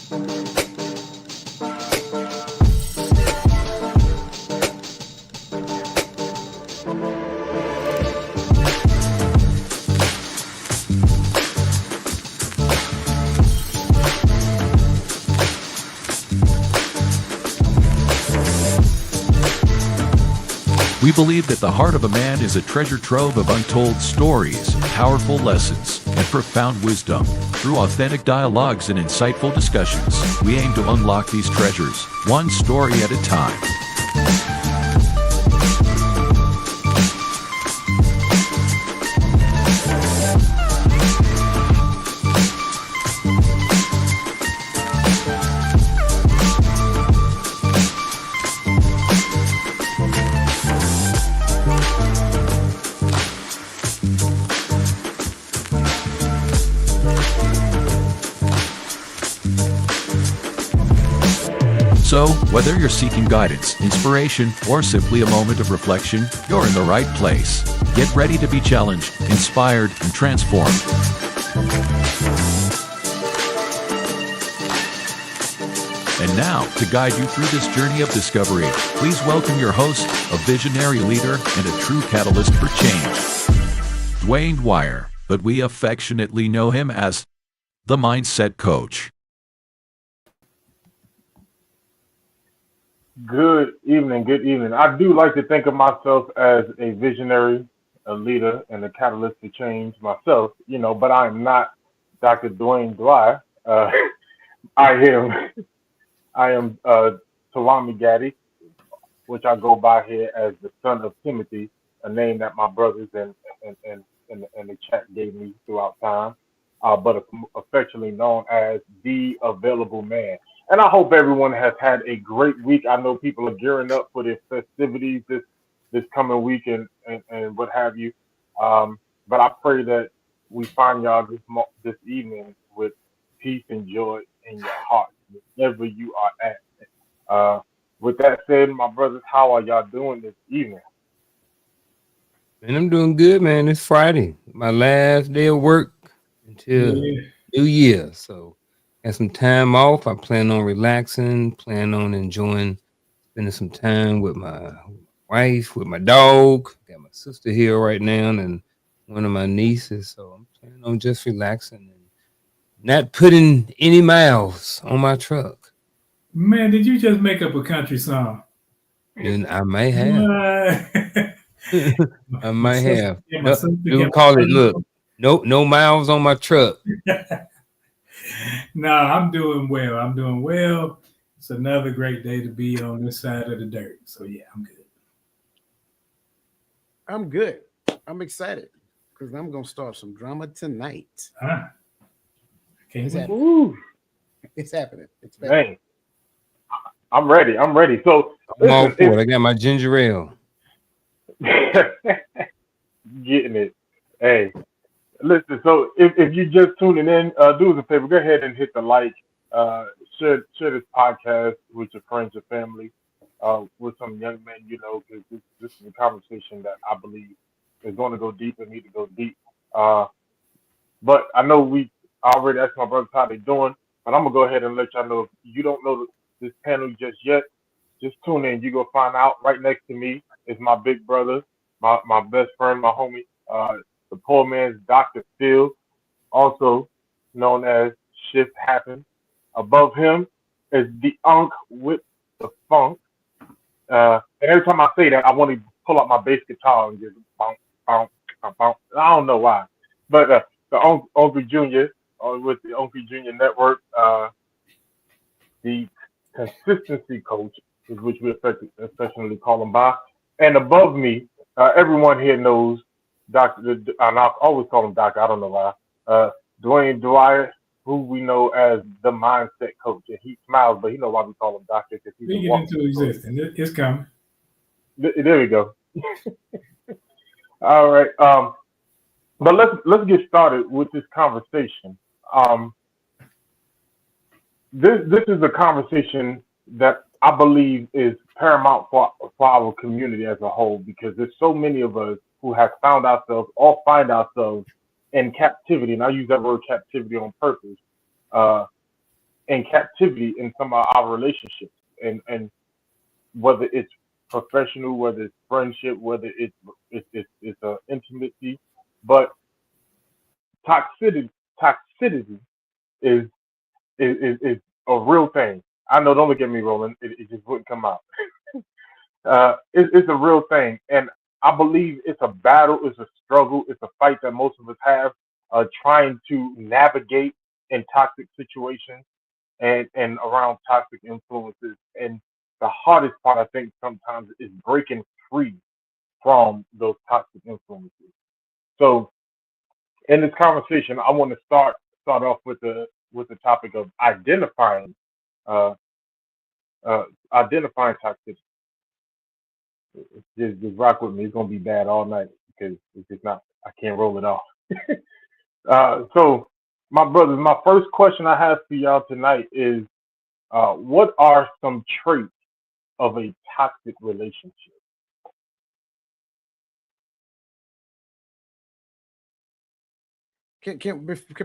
We believe that the heart of a man is a treasure trove of untold stories, powerful lessons, and profound wisdom. Through authentic dialogues and insightful discussions, we aim to unlock these treasures, one story at a time. So, whether you're seeking guidance, inspiration, or simply a moment of reflection, you're in the right place. Get ready to be challenged, inspired, and transformed. And now, to guide you through this journey of discovery, please welcome your host, a visionary leader and a true catalyst for change, Dwayne Dwyer, but we affectionately know him as the Mindset Coach. Good evening, good evening. I do like to think of myself as a visionary, a leader, and a catalyst to change myself, but I'm not Dr. Dwayne Dwyer. I am Talami Gaddy, which I go by here as the son of Timothy, a name that my brothers and the chat gave me throughout time, but affectionately known as the available man. And I hope everyone has had a great week. I know people are gearing up for their festivities this coming week and what have you. But I pray that we find y'all this evening with peace and joy in your heart, wherever you are at. With that said, my brothers, how are y'all doing this evening? Man, I'm doing good, man. It's Friday, my last day of work until New Year. So got some time off. I plan on relaxing, plan on enjoying spending some time with my wife, with my dog. Got my sister here right now and one of my nieces. So I'm planning on just relaxing and not putting any miles on my truck. Man, did you just make up a country song? And I may have. I might have. You We'll call it, look, no miles on my truck. No, I'm doing well. I'm doing well. It's another great day to be on this side of the dirt. So yeah, I'm good. I'm good. I'm excited because I'm gonna start some drama tonight. It's happening. It's happening. It's happening. I'm ready. So I'm all for it. I got my ginger ale. Getting it. Hey, listen. So if you just tuning in, do us a favor. Go ahead and hit the like. Share this podcast with your friends, your family, with some young men. Because this is a conversation that I believe is going to go deep and need to go deep. But I know we already asked my brothers how they're doing, but I'm gonna go ahead and let y'all know if you don't know this panel just yet. Just tune in. You go find out. Right next to me is my big brother, my best friend, my homie, the poor man's Dr. Phil, also known as Shift Happens. Above him is the Unk with the Funk. And every time I say that, I want to pull out my bass guitar and just bounce, bounce, bounce. I don't know why, but the Uncle Junior with the Uncle Junior Network, the consistency coach, is which we affectionately call him by. And above me, everyone here knows Dr. And I always call him Doctor. I don't know why. Dwayne Dwyer, who we know as the Mindset Coach. And he smiles, but he knows why we call him Doctor because he's speaking into existence. It's coming. There we go. All right. But let's get started with this conversation. This is a conversation that I believe is paramount for our community as a whole, because there's so many of us who have found ourselves or find ourselves in captivity, and I use that word captivity on purpose, in captivity in some of our relationships, and whether it's professional, whether it's friendship, whether it's a intimacy, but toxicity toxicity is is a real thing. I know. Don't look at me, Roland. It just wouldn't come out. It's a real thing, and I believe it's a battle, it's a struggle, it's a fight that most of us have, trying to navigate in toxic situations and around toxic influences. And the hardest part, I think, sometimes is breaking free from those toxic influences. So, in this conversation, I want to start off with the topic of uh, identifying toxicity. Just rock with me. It's gonna be bad all night because it's just not. I can't roll it off. So, my brothers, my first question I have for y'all tonight is, what are some traits of a toxic relationship?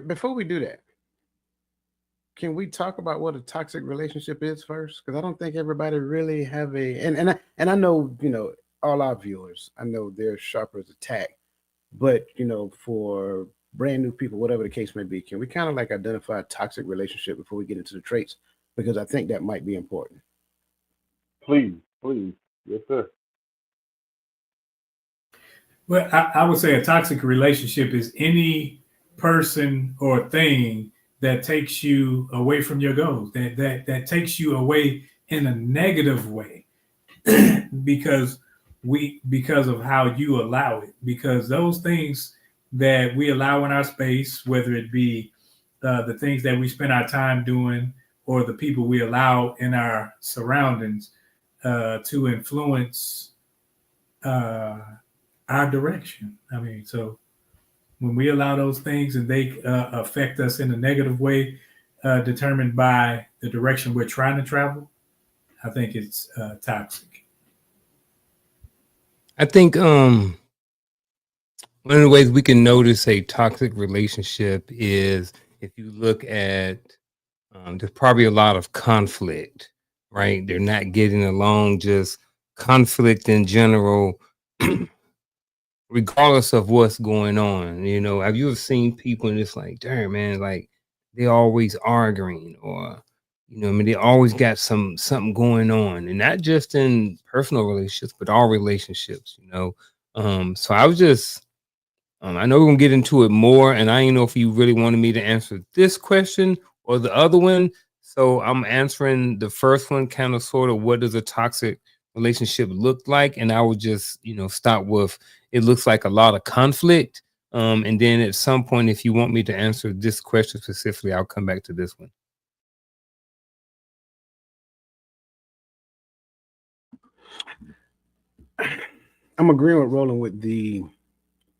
Before we do that, can we talk about what a toxic relationship is first? Because I don't think everybody really have a and I know all our viewers. I know they're sharp as a tack, but for brand new people, whatever the case may be, can we kind of like identify a toxic relationship before we get into the traits? Because I think that might be important. Please, please, yes, sir. Well, I would say a toxic relationship is any person or thing that takes you away from your goals, that takes you away in a negative way, because because of how you allow it. Because those things that we allow in our space, whether it be the things that we spend our time doing, or the people we allow in our surroundings to influence uh, our direction. I mean, so when we allow those things and they affect us in a negative way, determined by the direction we're trying to travel, I think it's toxic. I think one of the ways we can notice a toxic relationship is if you look at there's probably a lot of conflict, right? They're not getting along, just conflict in general, regardless of what's going on. Have you ever seen people and it's like, damn man, like they always arguing, or I mean, they always got something going on, and not just in personal relationships, but all relationships. So I was just I know we're gonna get into it more, and I didn't know if you really wanted me to answer this question or the other one. So I'm answering the first one, kind of sort of what does a toxic relationship look like? And I would just, start with it looks like a lot of conflict. And then at some point, if you want me to answer this question specifically, I'll come back to this one. I'm agreeing with Roland with the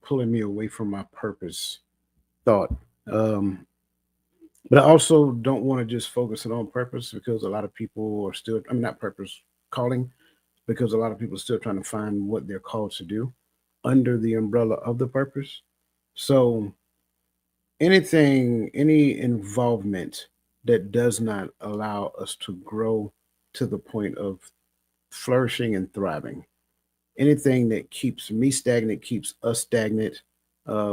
pulling me away from my purpose thought. But I also don't want to just focus it on purpose, because a lot of people are still, I mean, not purpose, calling, because a lot of people are still trying to find what they're called to do under the umbrella of the purpose. So any involvement that does not allow us to grow to the point of flourishing and thriving, anything that keeps me stagnant, keeps us stagnant,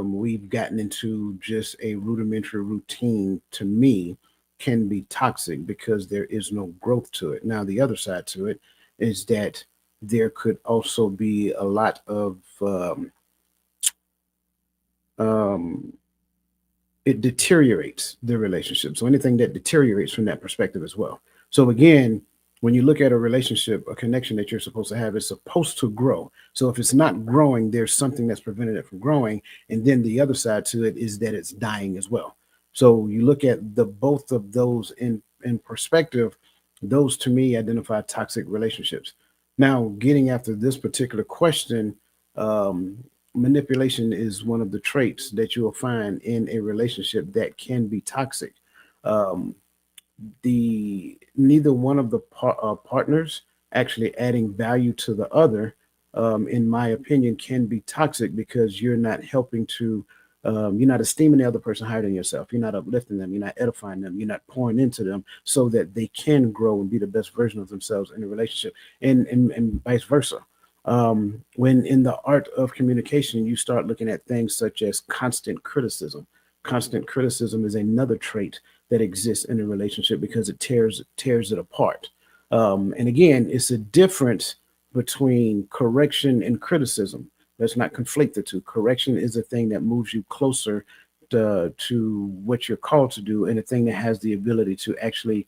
we've gotten into just a rudimentary routine, to me, can be toxic because there is no growth to it. Now, the other side to it is that there could also be a lot of it deteriorates the relationship. So anything that deteriorates from that perspective as well. So again, when you look at a relationship, a connection that you're supposed to have is supposed to grow. So if it's not growing, there's something that's preventing it from growing. And then the other side to it is that it's dying as well. So you look at the both of those in perspective, those to me identify toxic relationships. Now, getting after this particular question, manipulation is one of the traits that you will find in a relationship that can be toxic. Um, the Neither one of the partners actually adding value to the other, in my opinion, can be toxic, because you're not helping to You're not esteeming the other person higher than yourself. You're not uplifting them. You're not edifying them. You're not pouring into them so that they can grow and be the best version of themselves in a relationship, and vice versa. When in the art of communication, you start looking at things such as constant criticism. Constant criticism is another trait that exists in a relationship because it tears it apart. And again, it's a difference between correction and criticism. Let's not conflate the two. Correction is a thing that moves you closer to what you're called to do, and a thing that has the ability to actually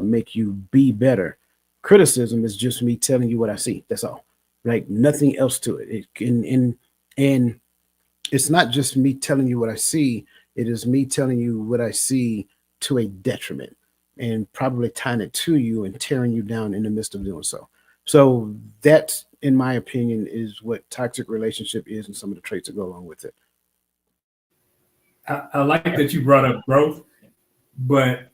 make you be better. Criticism is just me telling you what I see. That's all. Like nothing else to it. And it's not just me telling you what I see. It is me telling you what I see to a detriment, and probably tying it to you and tearing you down in the midst of doing so. So that, in my opinion, is what toxic relationship is, and some of the traits that go along with it. I like that you brought up growth, but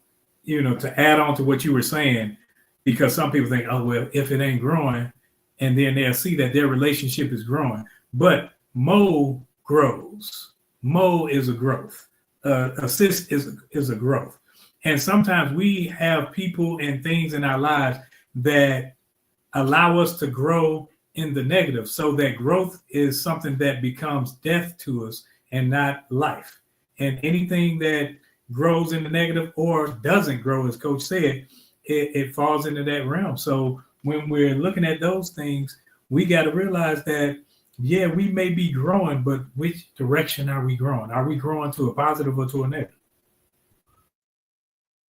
to add on to what you were saying, because some people think, oh well, if it ain't growing, and then they'll see that their relationship is growing. But Mo grows. Mo is a growth. Assist is a growth. And sometimes we have people and things in our lives that allow us to grow in the negative. So that growth is something that becomes death to us and not life. And anything that grows in the negative or doesn't grow, as Coach said, it falls into that realm. So when we're looking at those things, we got to realize that, yeah, we may be growing, but which direction are we growing? Are we growing to a positive or to a negative?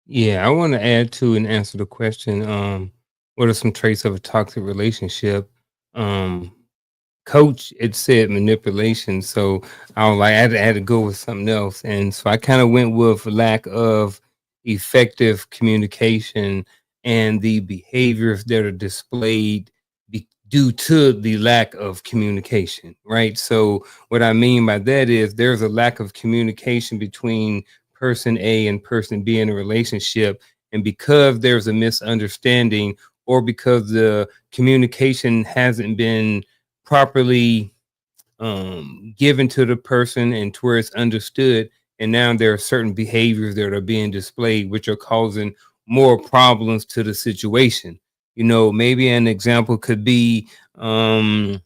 Yeah, I want to add to and answer the question. What are some traits of a toxic relationship? Coach, it said manipulation, so I was like, I had to go with something else, and so I kind of went with lack of effective communication and the behaviors that are displayed due to the lack of communication, right? So what I mean by that is there's a lack of communication between person A and person B in a relationship, and because there's a misunderstanding or because the communication hasn't been properly given to the person and to where it's understood, and now there are certain behaviors that are being displayed which are causing more problems to the situation. Maybe an example could be I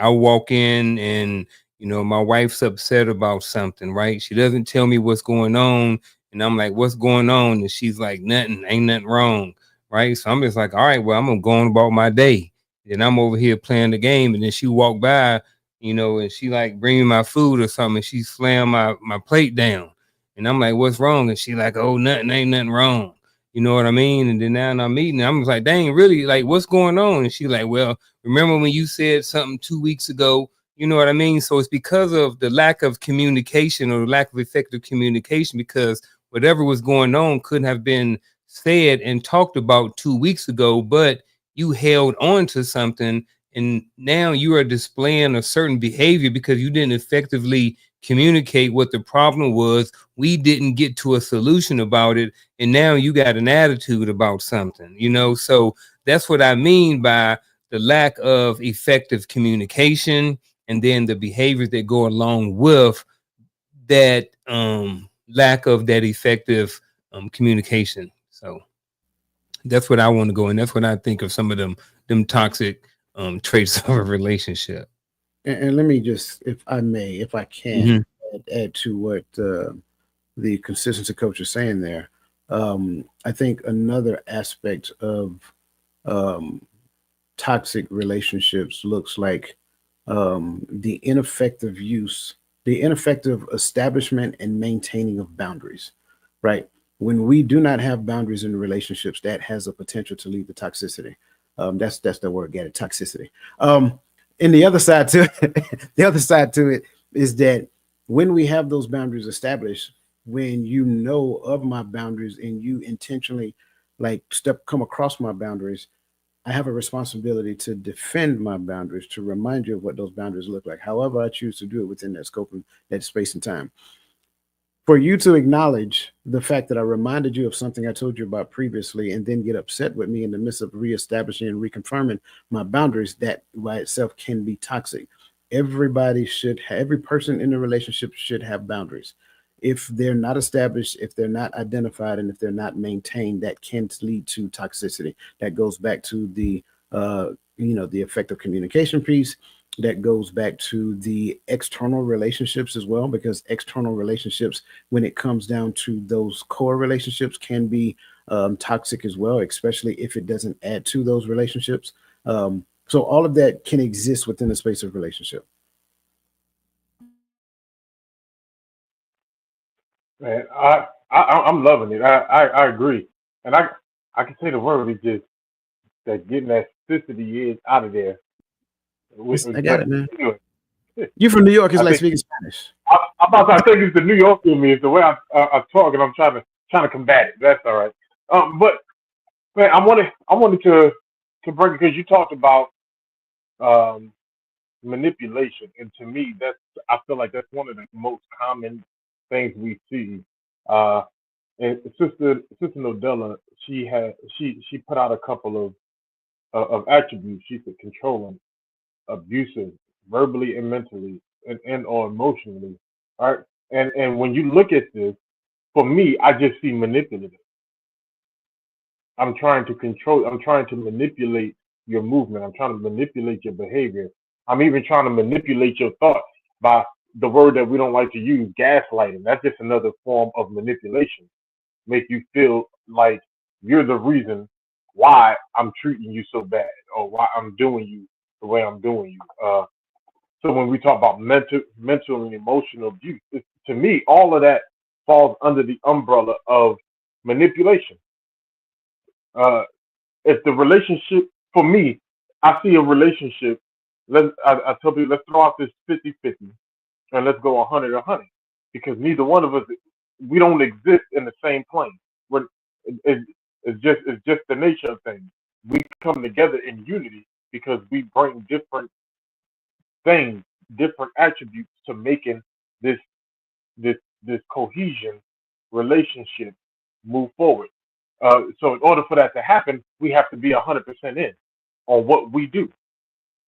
walk in and my wife's upset about something, right? She doesn't tell me what's going on, and I'm like, what's going on? And she's like, nothing, ain't nothing wrong, right? So I'm just like, all right, well, I'm gonna go on about my day. Then I'm over here playing the game, and then she walked by, and she like bring me my food or something, and she slammed my plate down, and I'm like, what's wrong? And she like, oh, nothing, ain't nothing wrong. You know what I mean? And then now I'm eating, I'm like, dang, really? Like, what's going on? And she like, well, remember when you said something 2 weeks ago? You know what I mean? So it's because of the lack of communication or lack of effective communication, because whatever was going on couldn't have been said and talked about 2 weeks ago, but you held on to something, and now you are displaying a certain behavior because you didn't effectively communicate what the problem was. We didn't get to a solution about it, and now you got an attitude about something, so that's what I mean by the lack of effective communication, and then the behaviors that go along with that lack of that effective communication. So that's what I want to go, and that's what I think of some of them toxic traits of a relationship. And let me just, if I may, if I can, add to what the consistency coach is saying there. I think another aspect of toxic relationships looks like the ineffective establishment and maintaining of boundaries, right? When we do not have boundaries in relationships, that has a potential to lead to toxicity. That's the word, get it, toxicity. And the other side to it is that when we have those boundaries established, when you know of my boundaries and you intentionally come across my boundaries, I have a responsibility to defend my boundaries, to remind you of what those boundaries look like, however I choose to do it within that scope and that space and time. For you to acknowledge the fact that I reminded you of something I told you about previously and then get upset with me in the midst of reestablishing and reconfirming my boundaries, that by itself can be toxic. every person in the relationship should have boundaries. If they're not established, if they're not identified, and if they're not maintained, that can lead to toxicity. That goes back to the the effective communication piece. That goes back to the external relationships as well, because external relationships, when it comes down to those core relationships, can be toxic as well, especially if it doesn't add to those relationships. So all of that can exist within the space of relationship. Man, I'm loving it. I agree, and I can say the word is just that getting that toxicity is out of there. I got it, man. Anyway, You from New York is I like think speaking Spanish. I think it's the New York in me. It's the way I talk, and I'm trying to combat it. That's all right. But man, I wanted to bring, because you talked about um manipulation, and to me, I feel like that's one of the most common things we see. Uh, and Sister Nodella, she put out a couple of attributes. She said controlling, abusive, verbally and mentally, and or emotionally. All right, and when you look at this, for me, I just see manipulative. I'm trying to control. I'm trying to manipulate your movement. I'm trying to manipulate your behavior. I'm even trying to manipulate your thoughts by the word that we don't like to use, gaslighting. That's just another form of manipulation. Make you feel like you're the reason why I'm treating you so bad, or why I'm doing you the way I'm doing you. So when we talk about mental and emotional abuse, to me, all of that falls under the umbrella of manipulation. Uh, if the relationship, for me, I see a relationship. I tell people, let's throw out this 50-50, and let's go 100-100, because neither one of us, we don't exist in the same plane. We're, it, it's just the nature of things. We come together in unity because we bring different things, different attributes to making this this cohesion relationship move forward. So in order for that to happen, we have to be 100% in on what we do.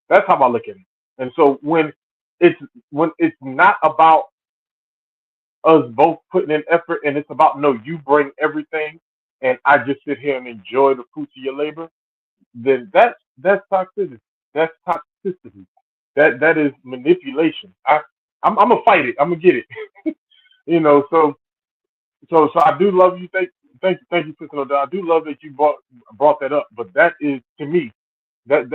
That's how I look at it. And so it's when it's not about us both putting in effort, and it's about, no, you bring everything and I just sit here and enjoy the fruits of your labor, then that's toxicity. That's toxicity. That is manipulation. I'm gonna fight it. I'm gonna get it. So I do love you. Thank you, Sister Odell. I do love that you brought that up. But that is, to me, that's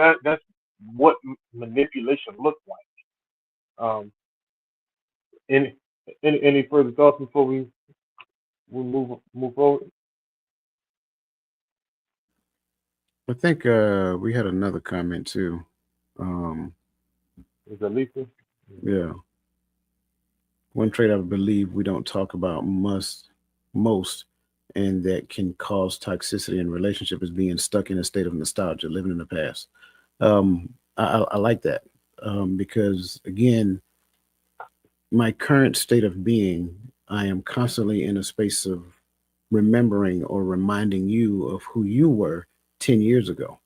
what manipulation looks like. Any any further thoughts before we move forward? I think we had another comment too. Um, Is that Lisa? yeah. One trait I believe we don't talk about most, and that can cause toxicity in relationship, is being stuck in a state of nostalgia, living in the past. I like that, because again, my current state of being, I am constantly in a space of remembering or reminding you of who you were 10 years ago.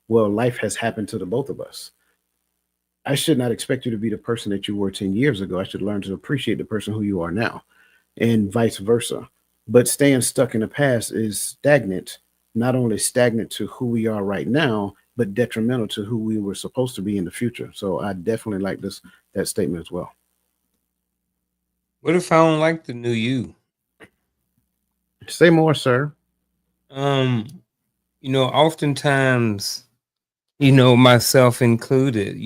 Well, life has happened to the both of us. I should not expect you to be the person that you were 10 years ago. I should learn to appreciate the person who you are now, and vice versa. But staying stuck in the past is stagnant, not only stagnant to who we are right now, but detrimental to who we were supposed to be in the future. So I definitely like that statement as well. What if I don't like the new you? Say more, sir. Um, oftentimes, myself included,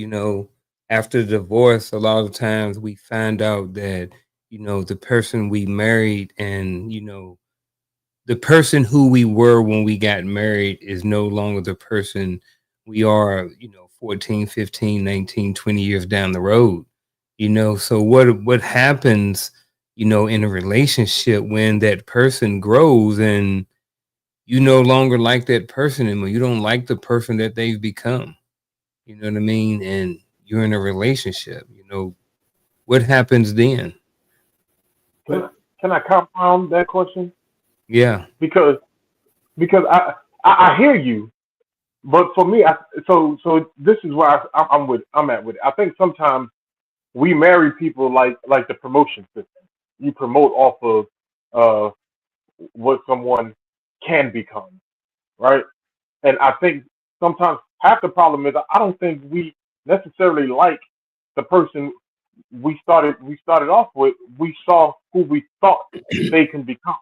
after divorce, a lot of times we find out that, the person we married and, the person who we were when we got married is no longer the person we are, 14, 15, 19, 20 years down the road. So what happens, in a relationship when that person grows and you no longer like that person anymore? You don't like the person that they've become. You know what I mean? And you're in a relationship, what happens then? Can I compound that question? Yeah. Because I hear you, but for me, so this is where I'm at with it. I think sometimes we marry people like the promotion system. You promote off of what someone can become, right? And I think sometimes half the problem is I don't think we necessarily like the person we started off with. We saw who we thought they can become.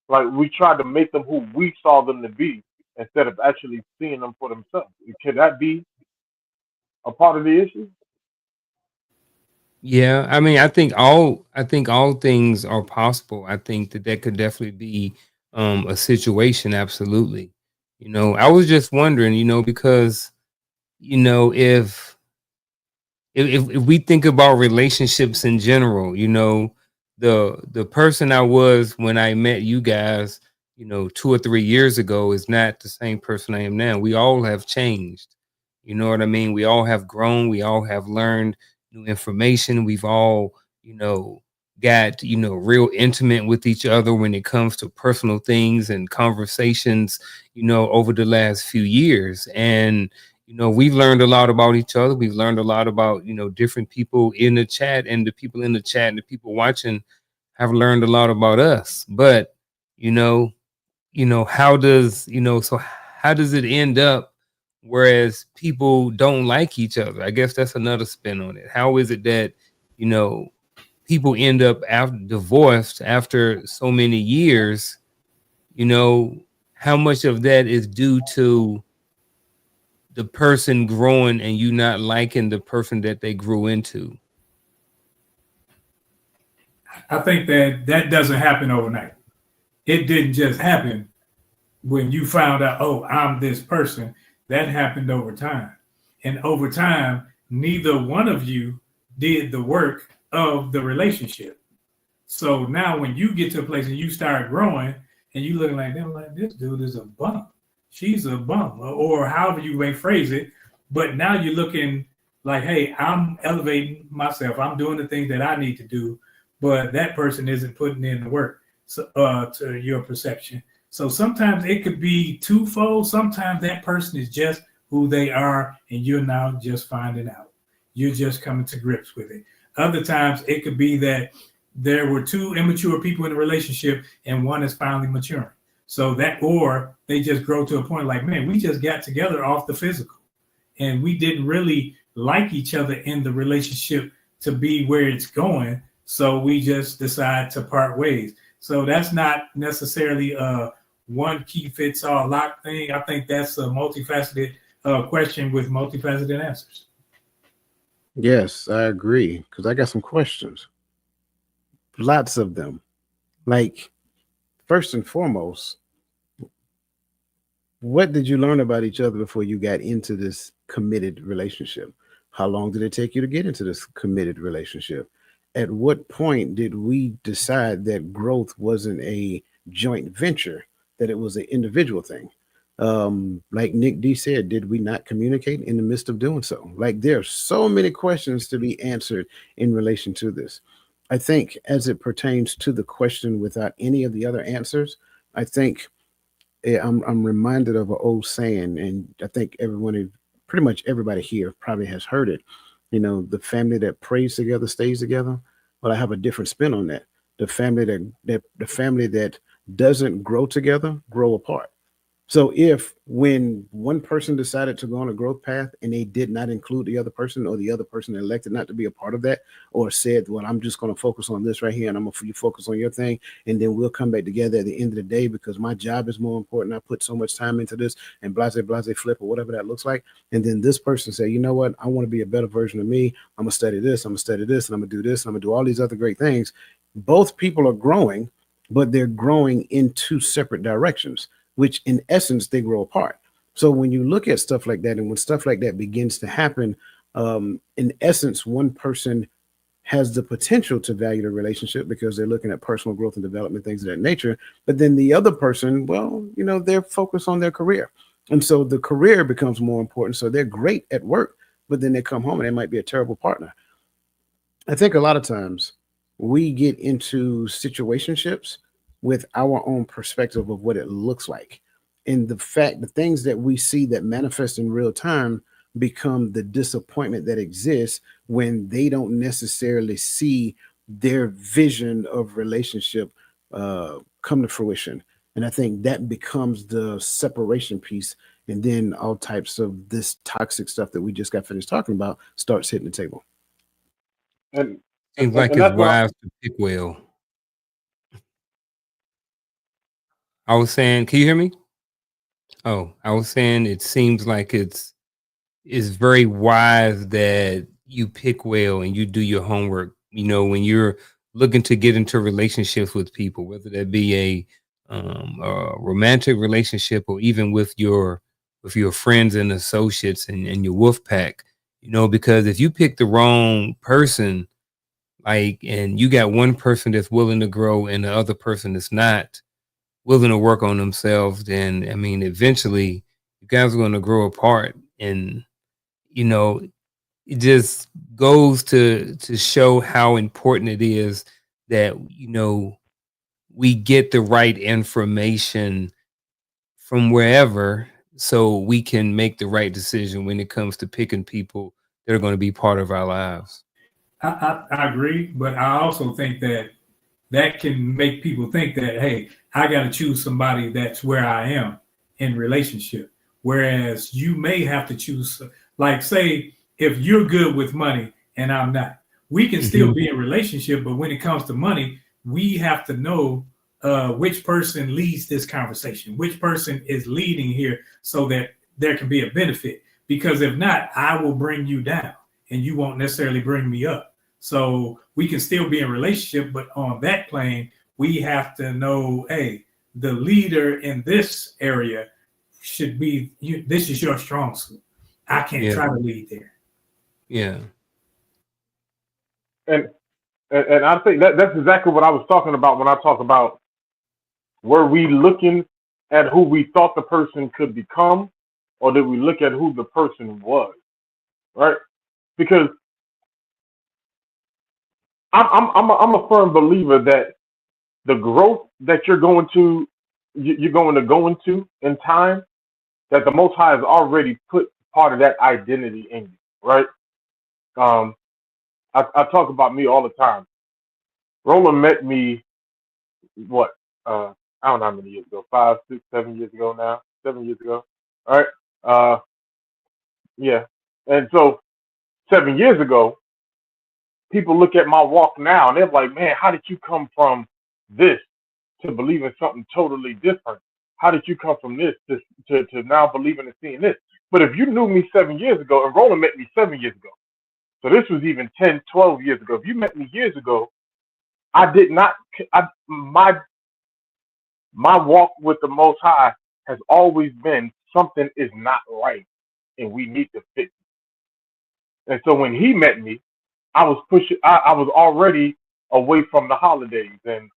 Like we tried to make them who we saw them to be instead of actually seeing them for themselves. Could that be a part of the issue? Yeah, I mean, I think all things are possible. I think that that could definitely be a situation. Absolutely. I was just wondering, because if we think about relationships in general, the person I was when I met you guys, 2 or 3 years ago is not the same person I am now. We all have changed. You know what I mean? We all have grown. We all have learned new information. We've all, got, real intimate with each other when it comes to personal things and conversations, over the last few years. And we've learned a lot about each other. We've learned a lot about, different people in the chat, and the people in the chat and the people watching have learned a lot about us. But, how does, so how does it end up whereas people don't like each other? I guess that's another spin on it. How is it that, people end up after divorced after so many years? How much of that is due to the person growing and you not liking the person that they grew into? I think that doesn't happen overnight. It didn't just happen when you found out, oh, I'm this person. That happened over time. And over time, neither one of you did the work of the relationship. So now when you get to a place and you start growing and you looking like them, like this dude is a bum. She's a bum, or however you may phrase it. But now you're looking like, hey, I'm elevating myself. I'm doing the things that I need to do, but that person isn't putting in the work, so, to your perception. So sometimes it could be twofold. Sometimes that person is just who they are, and you're now just finding out. You're just coming to grips with it. Other times it could be that there were two immature people in a relationship and one is finally maturing. So that, or they just grow to a point like, man, we just got together off the physical and we didn't really like each other in the relationship to be where it's going. So we just decide to part ways. So that's not necessarily a one key fits all lock thing. I think that's a multifaceted question with multifaceted answers. Yes, I agree. Because I got some questions. Lots of them. Like, first and foremost, what did you learn about each other before you got into this committed relationship? How long did it take you to get into this committed relationship? At what point did we decide that growth wasn't a joint venture, that it was an individual thing? Like Nick D said, did we not communicate in the midst of doing so? Like, there are so many questions to be answered in relation to this. I think as it pertains to the question without any of the other answers, I think I'm reminded of an old saying, and I think pretty much everybody here probably has heard it. The family that prays together stays together. Well, I have a different spin on that. The family that doesn't grow together grow apart. So if when one person decided to go on a growth path and they did not include the other person, or the other person elected not to be a part of that, or said, well, I'm just going to focus on this right here and I'm going to focus on your thing, and then we'll come back together at the end of the day because my job is more important. I put so much time into this, and blase flip, or whatever that looks like. And then this person say, you know what? I want to be a better version of me. I'm going to study this. I'm going to study this, and I'm going to do this, and I'm going to do all these other great things. Both people are growing, but they're growing in two separate directions, which in essence, they grow apart. So when you look at stuff like that, and when stuff like that begins to happen, in essence, one person has the potential to value the relationship because they're looking at personal growth and development, things of that nature. But then the other person, well, they're focused on their career. And so the career becomes more important. So they're great at work, but then they come home and they might be a terrible partner. I think a lot of times we get into situationships with our own perspective of what it looks like. And the things that we see that manifest in real time become the disappointment that exists when they don't necessarily see their vision of relationship come to fruition. And I think that becomes the separation piece. And then all types of this toxic stuff that we just got finished talking about starts hitting the table. And Seems like and it's that's what wise to pick well. I was saying, can you hear me? Oh, I was saying it seems like it's very wise that you pick well and you do your homework. You know, when you're looking to get into relationships with people, whether that be a romantic relationship or even with your friends and associates and your wolf pack, you know, because if you pick the wrong person, like, and you got one person that's willing to grow and the other person that's not willing to work on themselves, then I mean, eventually you guys are going to grow apart. And you know, it just goes to show how important it is that, you know, we get the right information from wherever so we can make the right decision when it comes to picking people that are going to be part of our lives. I agree, but I also think that can make people think that, hey, I got to choose somebody that's where I am in relationship. Whereas you may have to choose, like, say, if you're good with money and I'm not, we can still be in relationship. But when it comes to money, we have to know which person leads this conversation, which person is leading here so that there can be a benefit. Because if not, I will bring you down and you won't necessarily bring me up. So we can still be in relationship, but on that plane, we have to know, hey, the leader in this area should be you. This is your strong suit. I can't try to lead there. Yeah. and I think that's exactly what I was talking about when I talk about, were we looking at who we thought the person could become, or did we look at who the person was, right? Because I'm a firm believer that the growth that you're going to go into in time, that the Most High has already put part of that identity in you, right? I talk about me all the time. Roland met me what I don't know how many years ago, 5, 6, 7 years ago now, 7 years ago. All right. Yeah. And so 7 years ago, people look at my walk now and they're like, man, how did you come from this to believe in something totally different? How did you come from this to now believing and seeing this? But if you knew me 7 years ago, and Roland met me 7 years ago, so this was even 10, 12 years ago. If you met me years ago, I did not, my walk with the Most High has always been something is not right and we need to fix it. And so when he met me, I was pushing, I was already away from the holidays and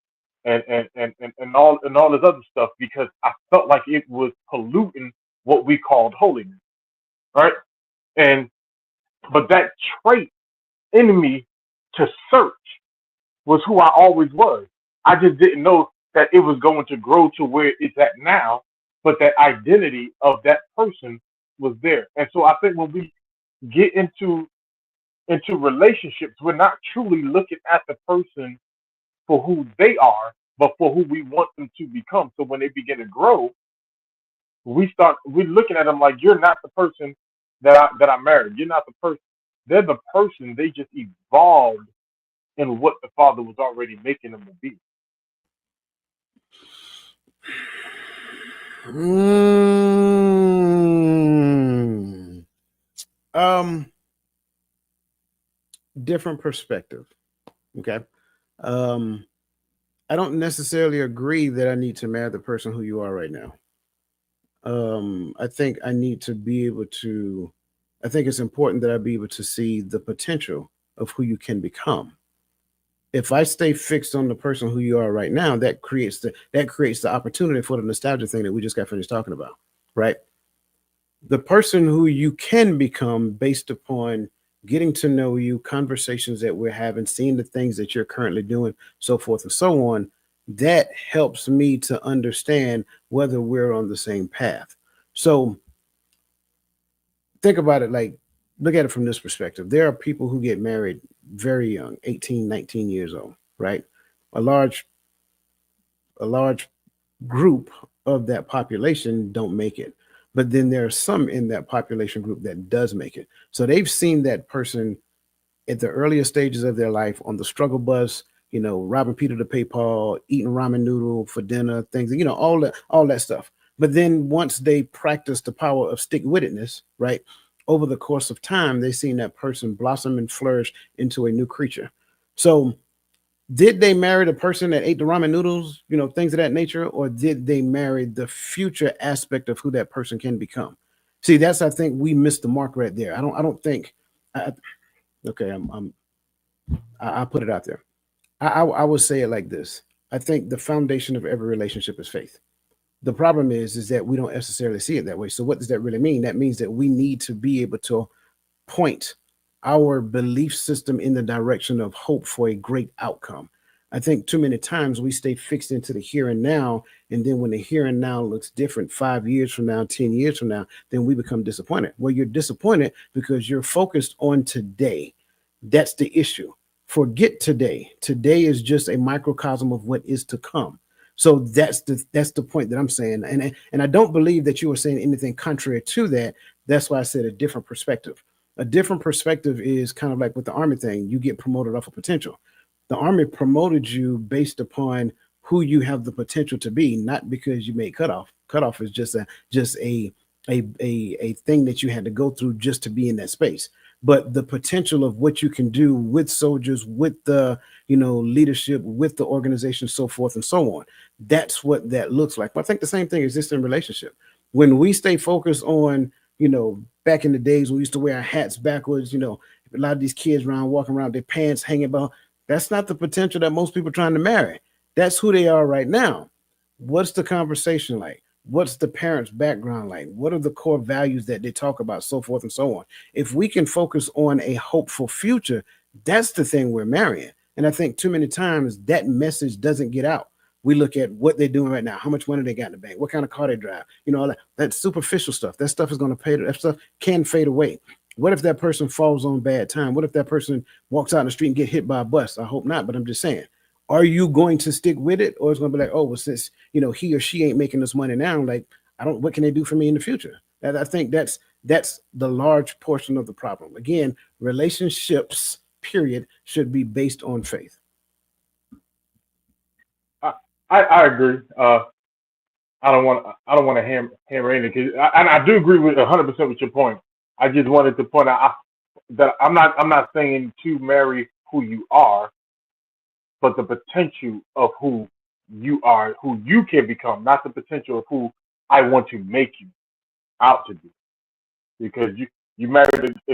all this other stuff because I felt like it was polluting what we called holiness. Right. And but that trait in me to search was who I always was. I just didn't know that it was going to grow to where it's at now, but that identity of that person was there. And so I think when we get into relationships, we're not truly looking at the person for who they are, but for who we want them to become. So when they begin to grow, we're looking at them like, you're not the person that I married. You're not the person. They're the person. They just evolved in what the Father was already making them to be. Different perspective. Okay. I don't necessarily agree that I need to marry the person who you are right now. I think I need to be able to, I think it's important that I be able to see the potential of who you can become. If I stay fixed on the person who you are right now, that creates the opportunity for the nostalgia thing that we just got finished talking about, right? The person who you can become based upon getting to know you, conversations that we're having, seeing the things that you're currently doing, so forth and so on, that helps me to understand whether we're on the same path. So think about it, like look at it from this perspective. There are people who get married very young, 18, 19 years old, right? A large group of that population don't make it. But then there are some in that population group that does make it. So they've seen that person at the earliest stages of their life on the struggle bus, you know, robbing Peter to pay Paul, eating ramen noodle for dinner, things, you know, all that stuff. But then once they practice the power of stick-wittedness, right, over the course of time, they've seen that person blossom and flourish into a new creature. So did they marry the person that ate the ramen noodles, you know, things of that nature, or did they marry the future aspect of who that person can become? See, that's, I think we missed the mark right there. I don't think, okay, I'll put it out there. I would say it like this. I think the foundation of every relationship is faith. The problem is that we don't necessarily see it that way. So what does that really mean? That means that we need to be able to point our belief system in the direction of hope for a great outcome. I think too many times we stay fixed into the here and now. And then when the here and now looks different 5 years from now, 10 years from now, then we become disappointed. Well, you're disappointed because you're focused on today. That's the issue. Forget today. Today is just a microcosm of what is to come. So that's the point that I'm saying. And I don't believe that you were saying anything contrary to that. That's why I said a different perspective. A different perspective is kind of like with the Army thing. You get promoted off of potential. The Army promoted you based upon who you have the potential to be, not because you made cutoff. Cutoff is just a thing that you had to go through just to be in that space. But the potential of what you can do with soldiers, with the, you know, leadership, with the organization, so forth and so on. That's what that looks like. But I think the same thing exists in relationship. When we stay focused on, you know, back in the days we used to wear our hats backwards, you know, a lot of these kids walking around, their pants hanging about. That's not the potential that most people are trying to marry. That's who they are right now. What's the conversation like? What's the parents' background like? What are the core values that they talk about, so forth and so on? If we can focus on a hopeful future, that's the thing we're marrying. And I think too many times that message doesn't get out. We look at what they're doing right now, how much money they got in the bank, what kind of car they drive, you know, all that superficial stuff. That stuff is going to pay. That stuff can fade away. What if that person falls on bad time? What if that person walks out in the street and get hit by a bus? I hope not, but I'm just saying. Are you going to stick with it, or it's going to be like, oh, well, since, you know, he or she ain't making this money now, like, what can they do for me in the future? And I think that's the large portion of the problem. Again, relationships, period, should be based on faith. I agree. I don't want to hammer anything, and I do agree with 100% with your point. I just wanted to point out that I'm not saying to marry who you are, but the potential of who you are, who you can become, not the potential of who I want to make you out to be. Because if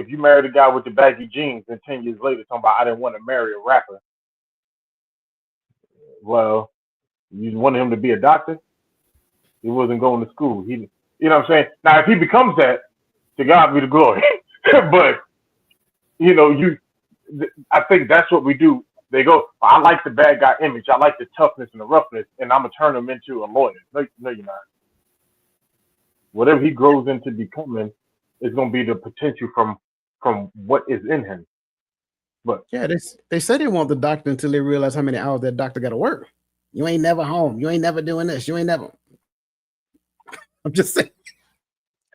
you married a guy with the baggy jeans and 10 years later talking about I didn't want to marry a rapper, well, you wanted him to be a doctor. He wasn't going to school. You know what I'm saying? Now, if he becomes that, to God be the glory. But you know, I think that's what we do. They go, I like the bad guy image. I like the toughness and the roughness, and I'm gonna turn him into a lawyer. No, you're not. Whatever he grows into becoming is gonna be the potential from what is in him. But yeah, they say they want the doctor until they realize how many hours that doctor got to work. You ain't never home. You ain't never doing this. You ain't never. I'm just saying.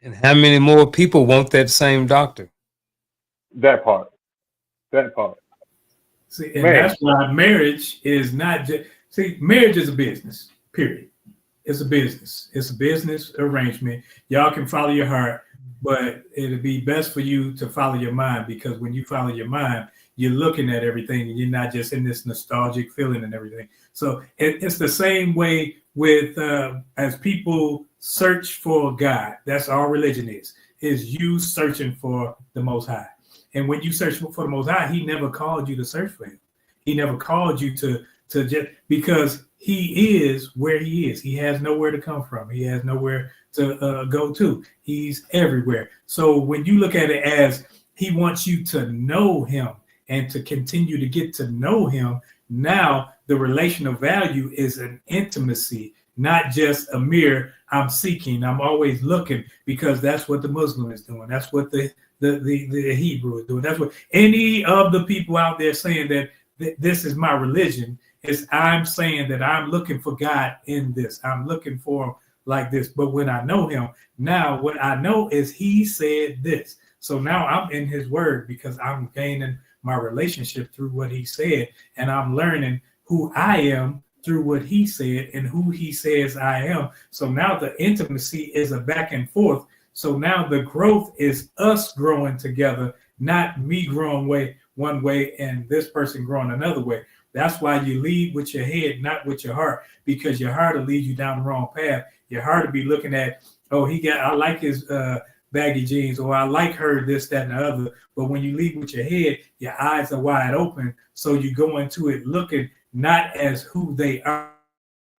And how many more people want that same doctor? That part. See, and that's why marriage is not just, marriage is a business, period. It's a business. It's a business arrangement. Y'all can follow your heart, but it'll be best for you to follow your mind, because when you follow your mind, you're looking at everything and you're not just in this nostalgic feeling and everything. So it's the same way with as people search for God. That's all religion is you searching for the Most High. And when you search for the Most High, He never called you to search for Him. He never called you to just, because He is where He is. He has nowhere to come from. He has nowhere to go to. He's everywhere. So when you look at it as He wants you to know Him and to continue to get to know Him, now the relational value is an intimacy, not just a mere I'm seeking. I'm always looking, because that's what the Muslim is doing. That's what the Hebrew is doing. That's what any of the people out there saying that this is my religion is. I'm saying that I'm looking for God in this. I'm looking for him like this. But when I know him, now what I know is he said this. So now I'm in his word, because I'm gaining my relationship through what he said, and I'm learning who I am through what he said and who he says I am. So now the intimacy is a back and forth. So now the growth is us growing together, not me growing one way and this person growing another way. That's why you lead with your head, not with your heart, because your heart will lead you down the wrong path. Your heart will be looking at, oh, I like his baggy jeans, or I like her, this, that, and the other. But when you lead with your head, your eyes are wide open. So you go into it looking not as who they are,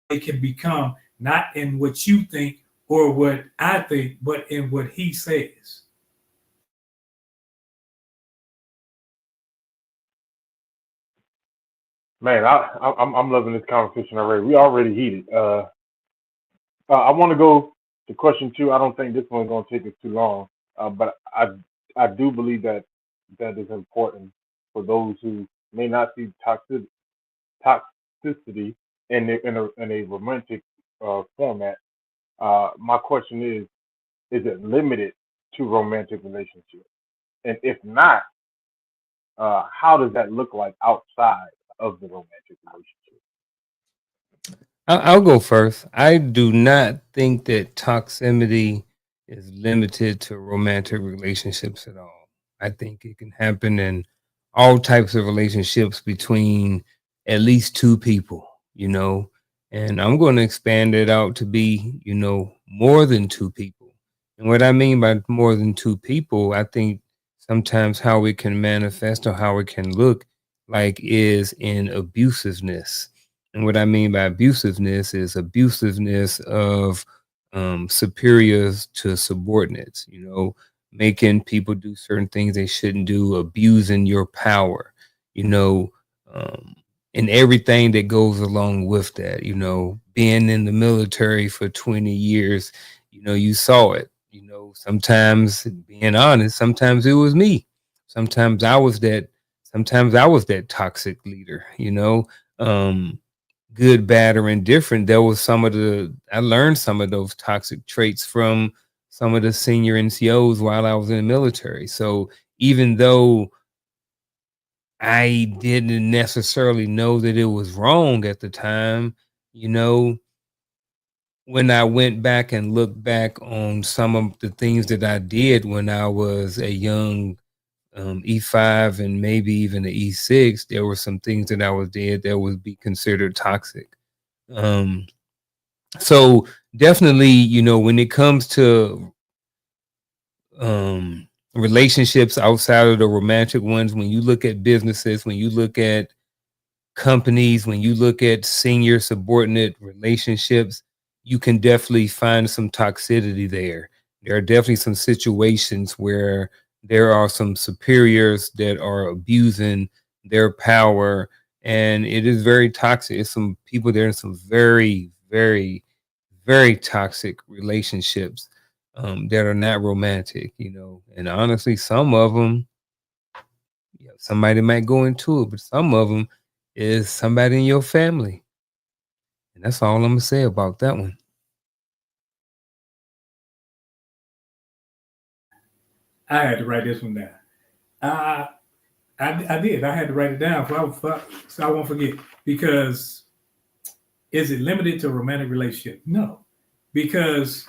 they can become, not in what you think or what I think, but in what he says. Man, I'm loving this conversation already. We already heated. I want to go to question 2. I don't think this one's going to take us too long, but I do believe that is important for those who may not see toxicity in a romantic format. My question is it limited to romantic relationships? And if not, how does that look like outside of the romantic relationship? I'll go first. I do not think that toxicity is limited to romantic relationships at all. I think it can happen in all types of relationships between at least two people, and I'm going to expand it out to be, more than two people. And what I mean by more than two people, I think sometimes how it can manifest or how it can look like is in abusiveness. And what I mean by abusiveness is abusiveness of superiors to subordinates, making people do certain things they shouldn't do, abusing your power, and everything that goes along with that, being in the military for 20 years, you saw it, sometimes, being honest, sometimes it was me. Sometimes I was that toxic leader, good, bad, or indifferent. I learned some of those toxic traits from some of the senior NCOs while I was in the military. So even though I didn't necessarily know that it was wrong at the time, when I went back and looked back on some of the things that I did when I was a young E5 and maybe even the E6, there were some things that I was did that would be considered toxic. So definitely, when it comes to relationships outside of the romantic ones, when you look at businesses, when you look at companies, when you look at senior subordinate relationships, you can definitely find some toxicity there. There are definitely some situations where there are some superiors that are abusing their power, and it is very toxic. It's some people there in some very, very, very toxic relationships that are not romantic, and honestly, some of them, somebody might go into it, but some of them is somebody in your family. And that's all I'm going to say about that one. I had to write this one down. I did. I had to write it down so I won't forget. Because is it limited to a romantic relationship? No. Because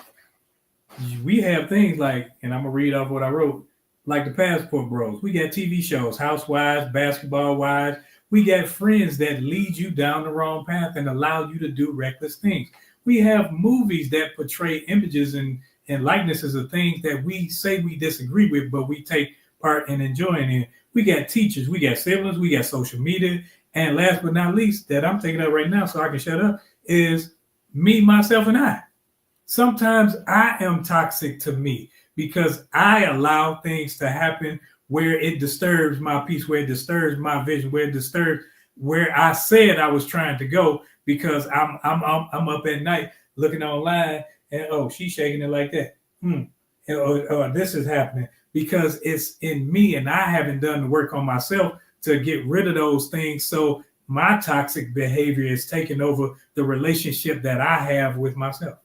we have things like, and I'm going to read off what I wrote, like the Passport Bros. We got TV shows, Housewives, Basketball Wives. We got friends that lead you down the wrong path and allow you to do reckless things. We have movies that portray images and likenesses of things that we say we disagree with, but we take part in enjoying it. We got teachers, we got siblings, we got social media. And last but not least, that I'm thinking of right now so I can shut up, is me, myself, and I. Sometimes I am toxic to me because I allow things to happen where it disturbs my peace, where it disturbs my vision, where it disturbs where I said I was trying to go, because I'm up at night looking online and oh, she's shaking it like that. Or this is happening because it's in me and I haven't done the work on myself to get rid of those things. So my toxic behavior is taking over the relationship that I have with myself.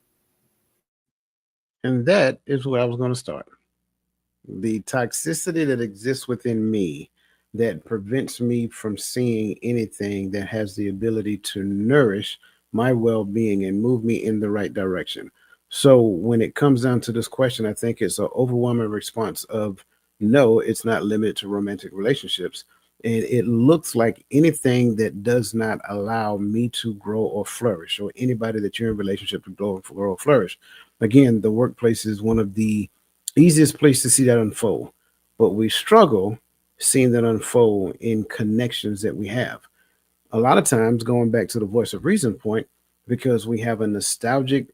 And that is where I was going to start. The toxicity that exists within me that prevents me from seeing anything that has the ability to nourish my well-being and move me in the right direction. So when it comes down to this question, I think it's an overwhelming response of no, it's not limited to romantic relationships. And it looks like anything that does not allow me to grow or flourish, or anybody that you're in relationship to grow or flourish. Again, the workplace is one of the easiest place to see that unfold, but we struggle seeing that unfold in connections that we have. A lot of times, going back to the voice of reason point, because we have a nostalgic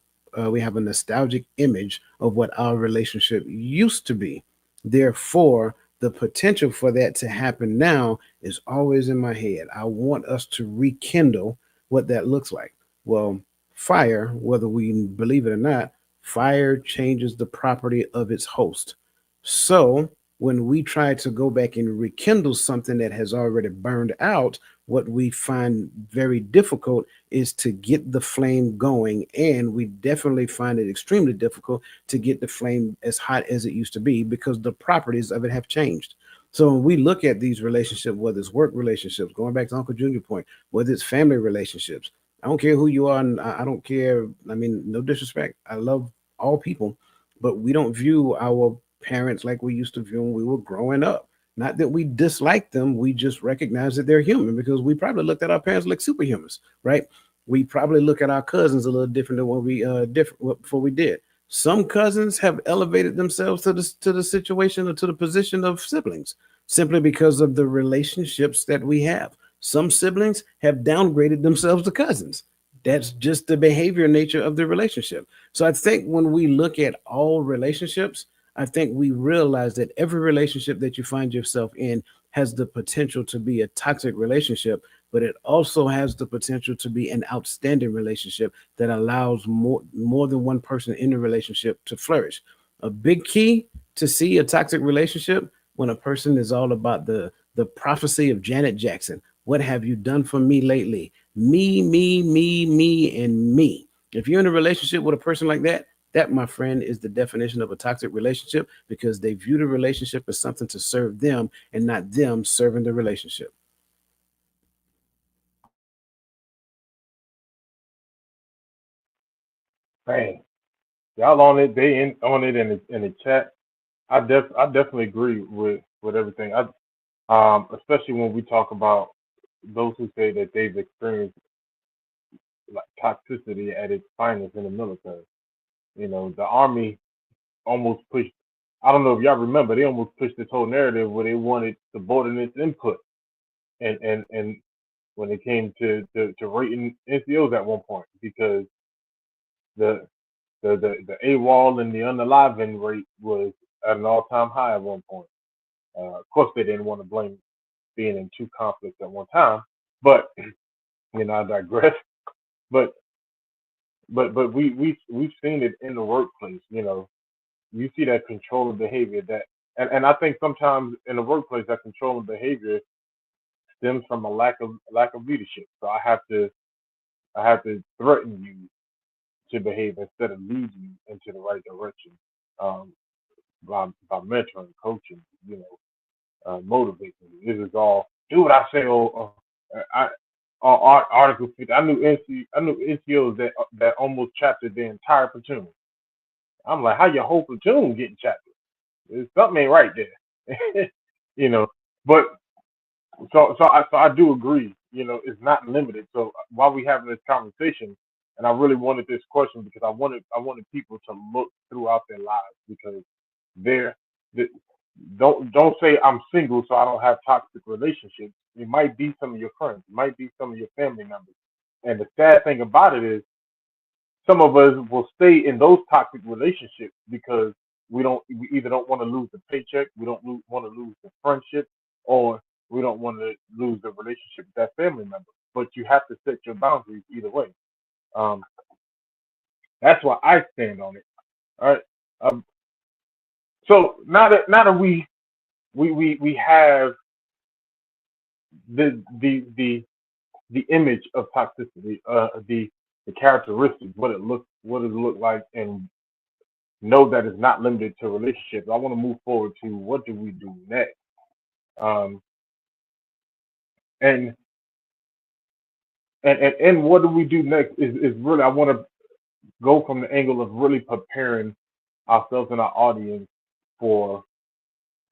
image of what our relationship used to be. Therefore, the potential for that to happen now is always in my head. I want us to rekindle what that looks like. Well, fire, whether we believe it or not, fire changes the property of its host. So when we try to go back and rekindle something that has already burned out, what we find very difficult is to get the flame going. And we definitely find it extremely difficult to get the flame as hot as it used to be because the properties of it have changed. So when we look at these relationships, whether it's work relationships, going back to Uncle Junior point, whether it's family relationships, I don't care who you are, and I don't care. I mean, no disrespect. I love all people, but we don't view our parents like we used to view when we were growing up. Not that we dislike them, we just recognize that they're human because we probably looked at our parents like superhumans, right? We probably look at our cousins a little different than what we different before we did. Some cousins have elevated themselves to the situation or to the position of siblings simply because of the relationships that we have. Some siblings have downgraded themselves to cousins. That's just the behavior nature of the relationship. So I think when we look at all relationships, I think we realize that every relationship that you find yourself in has the potential to be a toxic relationship, but it also has the potential to be an outstanding relationship that allows more than one person in the relationship to flourish. A big key to see a toxic relationship when a person is all about the prophecy of Janet Jackson. What have you done for me lately? Me, and me. If you're in a relationship with a person like that, that, my friend, is the definition of a toxic relationship because they view the relationship as something to serve them and not them serving the relationship. Man, y'all on it. They on it in the chat. I definitely agree with everything. Especially when we talk about those who say that they've experienced like toxicity at its finest in the military. You know, the army almost pushed. I don't know if y'all remember, they almost pushed this whole narrative where they wanted subordinates input, and when it came to rating NCOs at one point because the the AWOL and the unaliving rate was at an all-time high at one point. Of course, they didn't want to blame being in two conflicts at one time, but I digress. But we've seen it in the workplace. You see that controlling behavior and I think sometimes in the workplace that controlling behavior stems from a lack of leadership. So I have to threaten you to behave instead of lead you into the right direction. Um, by mentoring, coaching, motivating. This is all do what I say. I Article 50. I knew NCOs that almost chaptered the entire platoon. I'm like, how your whole platoon getting chaptered? Something ain't right there. you know. But so I do agree. It's not limited. So while we having this conversation, and I really wanted this question because I wanted people to look throughout their lives because they're th- don't say I'm single so I don't have toxic relationships. It might be some of your friends, it might be some of your family members. And the sad thing about it is some of us will stay in those toxic relationships because we either don't want to lose the paycheck, we don't want to lose the friendship, or we don't want to lose the relationship with that family member. but you have to set your boundaries either way. Um, that's why I stand on it. All right. So now that we have the image of toxicity, the characteristics, what it look like, and know that it's not limited to relationships. I want to move forward to what do we do next, um, and and what do we do next is really I want to go from the angle of really preparing ourselves and our audience for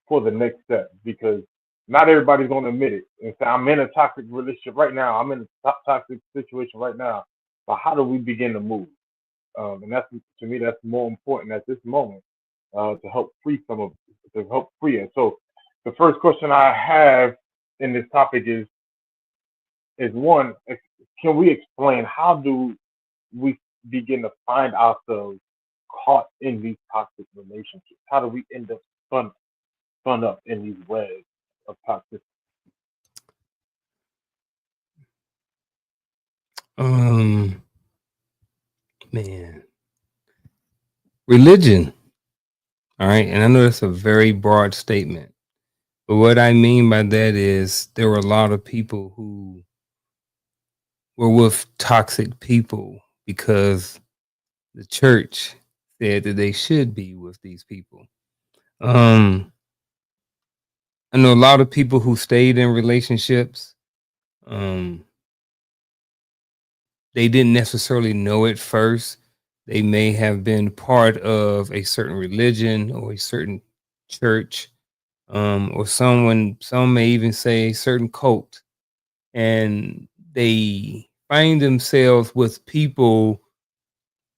the next step, because not everybody's going to admit it and say I'm in a toxic relationship right now, I'm in a toxic situation right now, but how do we begin to move? And that's, to me, that's more important at this moment, to help free us. So the first question I have in this topic is one, can we explain how do we begin to find ourselves caught in these toxic relationships? How do we end up spun up in these webs of toxicity? Man, religion. All right. And I know that's a very broad statement, but what I mean by that is there were a lot of people who were with toxic people because the church said that they should be with these people. I know a lot of people who stayed in relationships. They didn't necessarily know it first. They may have been part of a certain religion or a certain church, or some may even say a certain cult, and they find themselves with people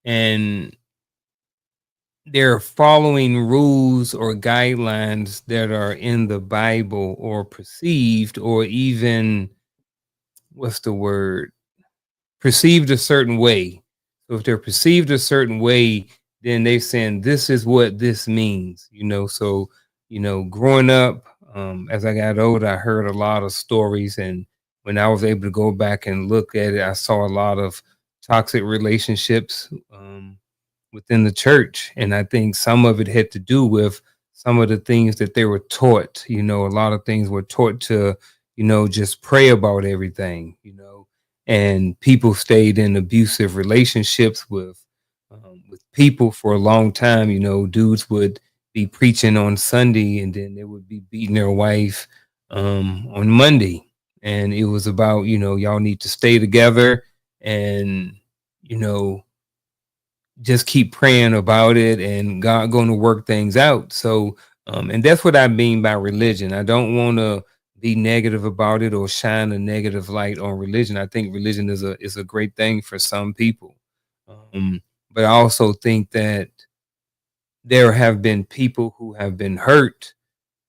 and they're following rules or guidelines that are in the Bible or perceived, or even, what's the word, perceived a certain way. So if they're perceived a certain way, then they're saying this is what this means, So, growing up, as I got older, I heard a lot of stories, and when I was able to go back and look at it, I saw a lot of toxic relationships within the church, and I think some of it had to do with some of the things that they were taught. A lot of things were taught to, just pray about everything, and people stayed in abusive relationships with people for a long time. Dudes would be preaching on Sunday, and then they would be beating their wife on Monday, and it was about, y'all need to stay together, and you know just keep praying about it, and God going to work things out. So and that's what I mean by religion. I don't want to be negative about it or shine a negative light on religion. I think religion is a great thing for some people. But I also think that there have been people who have been hurt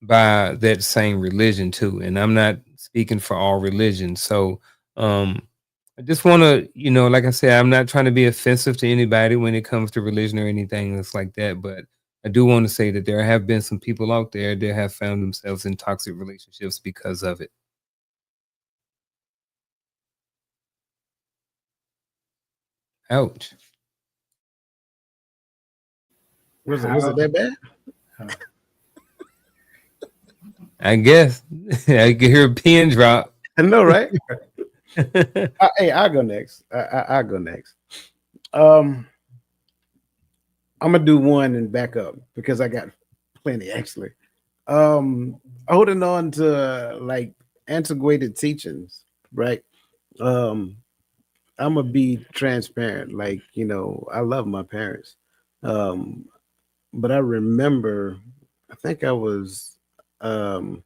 by that same religion too. And I'm not speaking for all religions. So I just want to, like I said, I'm not trying to be offensive to anybody when it comes to religion or anything that's like that. But I do want to say that there have been some people out there that have found themselves in toxic relationships because of it. Ouch. Was it that bad? I guess I can hear a pin drop. I know, right? Hey, I'll go next. I'll go next. I'm gonna do one and back up because I got plenty actually. Holding on to like antiquated teachings, right? I'm gonna be transparent. Like, I love my parents. But I remember, I think I was when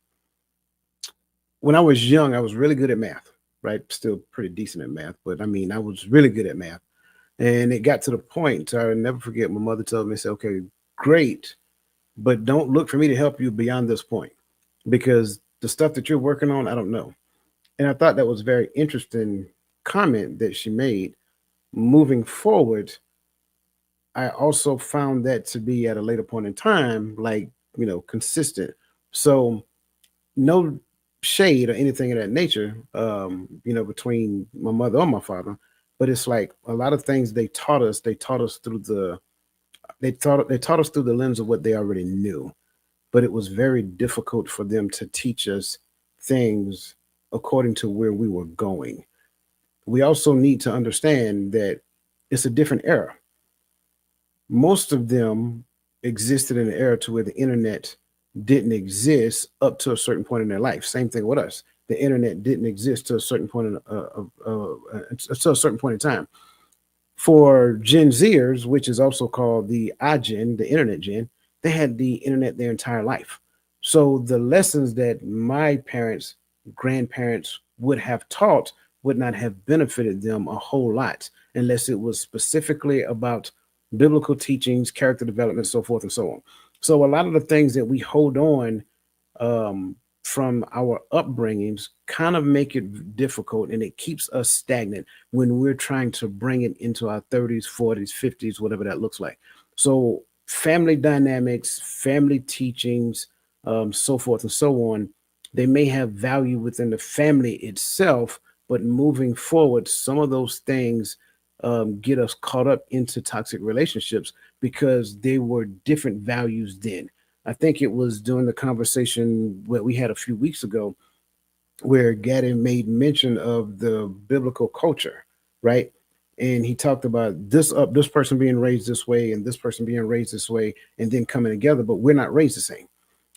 I was young, I was really good at math, right? Still pretty decent at math, but I mean, I was really good at math. And it got to the point, so I'll never forget, my mother told me, say, okay, great, but don't look for me to help you beyond this point, because the stuff that you're working on, I don't know. And I thought that was a very interesting comment that she made. Moving forward, I also found that to be at a later point in time, like, consistent. So no shade or anything of that nature, between my mother or my father. But it's like a lot of things they taught us through the lens of what they already knew. But it was very difficult for them to teach us things according to where we were going. We also need to understand that it's a different era. Most of them existed in an era to where the internet didn't exist up to a certain point in their life. Same thing with us. The internet didn't exist to a certain point in time. For Gen Zers, which is also called the iGen, the internet gen, they had the internet their entire life. So the lessons that my parents, grandparents would have taught would not have benefited them a whole lot unless it was specifically about biblical teachings, character development, so forth and so on. So a lot of the things that we hold on from our upbringings kind of make it difficult, and it keeps us stagnant when we're trying to bring it into our 30s, 40s, 50s, whatever that looks like. So family dynamics, family teachings, so forth and so on, they may have value within the family itself, but moving forward, some of those things get us caught up into toxic relationships because they were different values then. I think it was during the conversation that we had a few weeks ago where Gaddy made mention of the biblical culture, right? And he talked about this person being raised this way and this person being raised this way and then coming together, but we're not raised the same.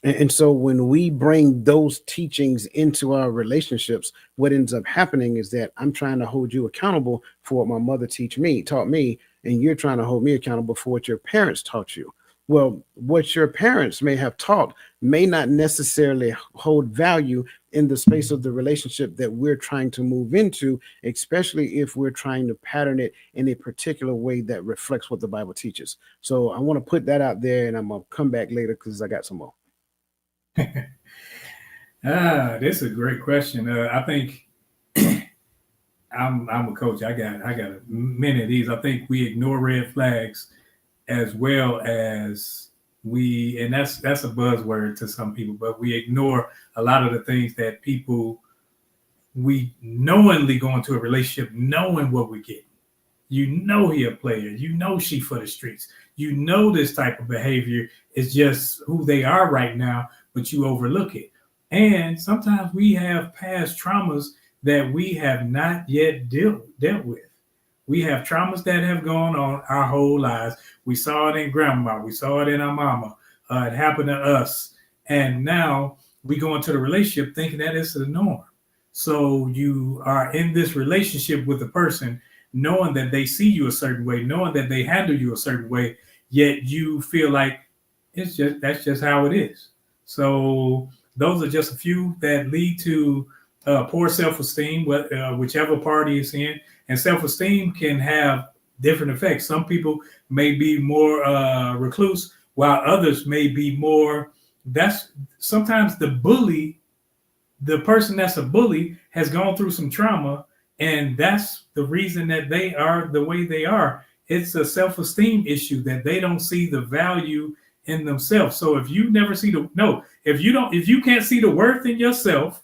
And so when we bring those teachings into our relationships, what ends up happening is that I'm trying to hold you accountable for what my mother taught me, and you're trying to hold me accountable for what your parents taught you. Well, what your parents may have taught may not necessarily hold value in the space of the relationship that we're trying to move into, especially if we're trying to pattern it in a particular way that reflects what the Bible teaches. So I want to put that out there, and I'm going to come back later because I got some more. This is a great question. I think I'm a coach. I got many of these. I think we ignore red flags as well as and that's a buzzword to some people, but we ignore a lot of the things that we knowingly go into a relationship knowing what we get. You know he a player. You know she for the streets. You know this type of behavior is just who they are right now, but you overlook it. And sometimes we have past traumas that we have not yet dealt with. We have traumas that have gone on our whole lives. We saw it in grandma. We saw it in our mama. It happened to us. And now we go into the relationship thinking that it's the norm. So you are in this relationship with the person knowing that they see you a certain way, knowing that they handle you a certain way, yet you feel like that's just how it is. So those are just a few that lead to poor self-esteem, whichever party is in. And self-esteem can have different effects. Some people may be more recluse, while others may be more. That's sometimes the person that's a bully has gone through some trauma, and that's the reason that they are the way they are. It's a self-esteem issue that they don't see the value in themselves. So if you never see if you can't see the worth in yourself,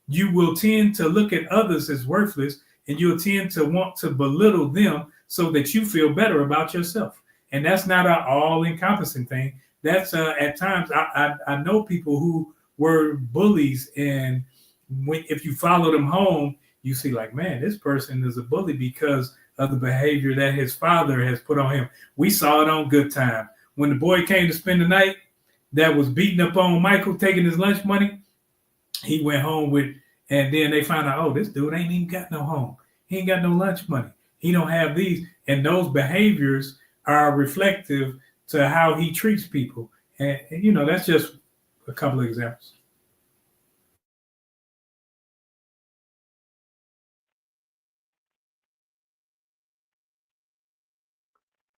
you will tend to look at others as worthless, and you'll tend to want to belittle them so that you feel better about yourself. And that's not an all-encompassing thing. That's at times I know people who were bullies, and if you follow them home, you see like, man, this person is a bully because of the behavior that his father has put on him. We saw it on Good Time. When the boy came to spend the night that was beating up on Michael, taking his lunch money, he went home and then they found out, oh, this dude ain't even got no home. He ain't got no lunch money. He don't have these. And those behaviors are reflective to how he treats people. And that's just a couple of examples.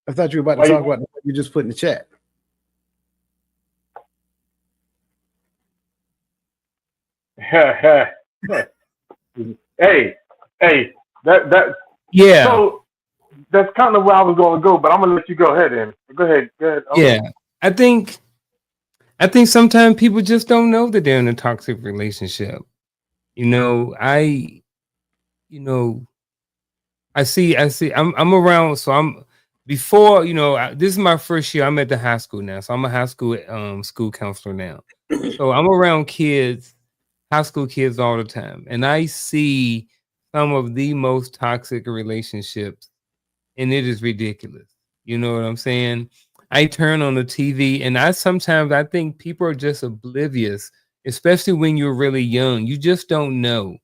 I thought you were about to talk about what you just put in the chat. Hey, that Yeah. So that's kind of where I was going to go, but I'm gonna let you go ahead. And go ahead. Yeah, I think sometimes people just don't know that they're in a toxic relationship. You know, you know, I see. I'm around. So I'm before. This is my first year. I'm at the high school now, so I'm a high school school counselor now. So I'm around kids, high school kids all the time, and I see some of the most toxic relationships, and it is ridiculous. You know what I'm saying? I turn on the TV, and I think people are just oblivious, especially when you're really young. You just don't know.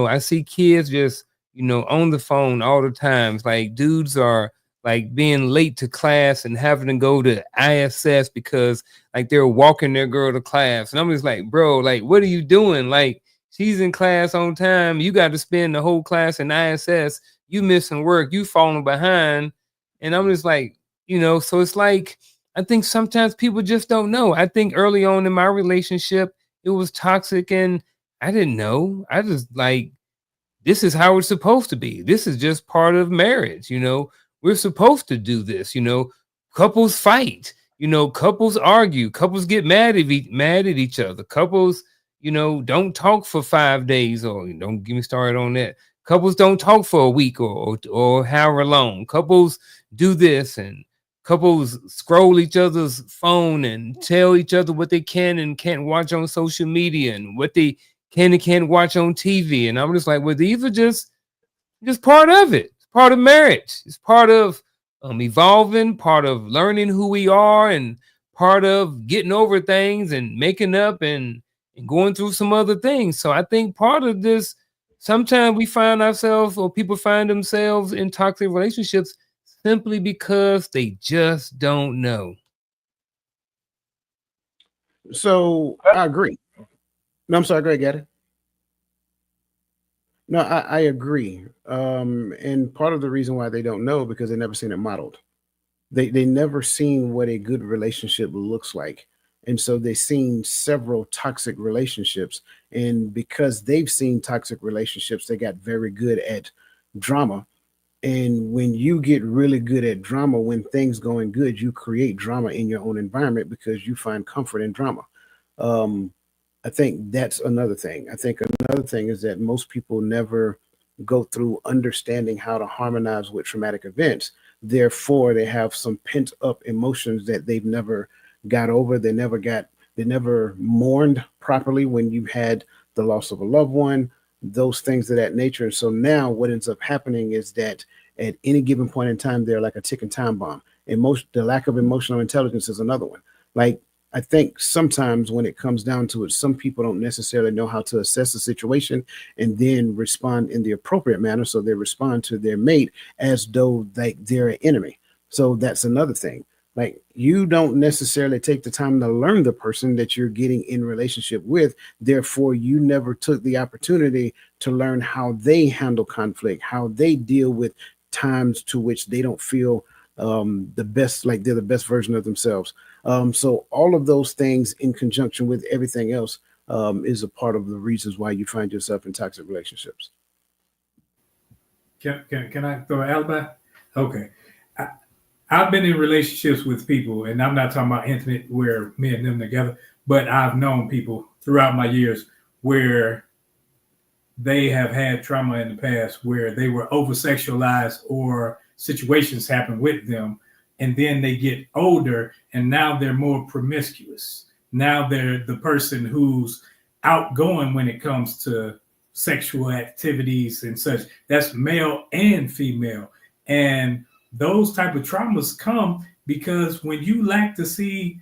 I see kids just on the phone all the times. Like dudes are like being late to class and having to go to ISS because like they're walking their girl to class. And I'm just like, bro, like, what are you doing? Like, she's in class on time. You got to spend the whole class in ISS. You missing work. You falling behind. And I'm just like, so it's like, I think sometimes people just don't know. I think early on in my relationship, it was toxic and I didn't know. I just like, this is how it's supposed to be. This is just part of marriage. We're supposed to do this. Couples fight. Couples argue. Couples get mad at each other. Couples, don't talk for 5 days, or don't get me started on that. Couples don't talk for a week or however long. Couples do this, and couples scroll each other's phone and tell each other what they can and can't watch on social media and what they can and can't watch on TV. And I'm just like, well, these are just part of it. It's part of marriage. It's part of evolving, part of learning who we are, and part of getting over things and making up and going through some other things. So I think part of this, sometimes we find ourselves or people find themselves in toxic relationships simply because they just don't know. So I agree. No, I'm sorry. Go ahead, Gaddy. No, I agree. And part of the reason why they don't know because they never seen it modeled. They never seen what a good relationship looks like. And so they've seen several toxic relationships. And because they've seen toxic relationships, they got very good at drama. And when you get really good at drama, when things going good, you create drama in your own environment because you find comfort in drama. I think that's another thing. I think another thing is that most people never go through understanding how to harmonize with traumatic events. Therefore, they have some pent up emotions that they've never got over. They never mourned properly when you had the loss of a loved one, those things of that nature. And so now what ends up happening is that at any given point in time, they're like a ticking time bomb. The lack of emotional intelligence is another one. Like, I think sometimes when it comes down to it, some people don't necessarily know how to assess the situation and then respond in the appropriate manner. So they respond to their mate as though they're an enemy. So that's another thing. Like, you don't necessarily take the time to learn the person that you're getting in relationship with. Therefore, you never took the opportunity to learn how they handle conflict, how they deal with times to which they don't feel the best, like they're the best version of themselves. So all of those things in conjunction with everything else is a part of the reasons why you find yourself in toxic relationships. Can I throw an alibi? Okay. I've been in relationships with people, and I'm not talking about intimate where me and them together, but I've known people throughout my years where they have had trauma in the past where they were over sexualized or situations happen with them. And then they get older and now they're more promiscuous. Now they're the person who's outgoing when it comes to sexual activities and such. That's male and female. And those type of traumas come because when you lack to see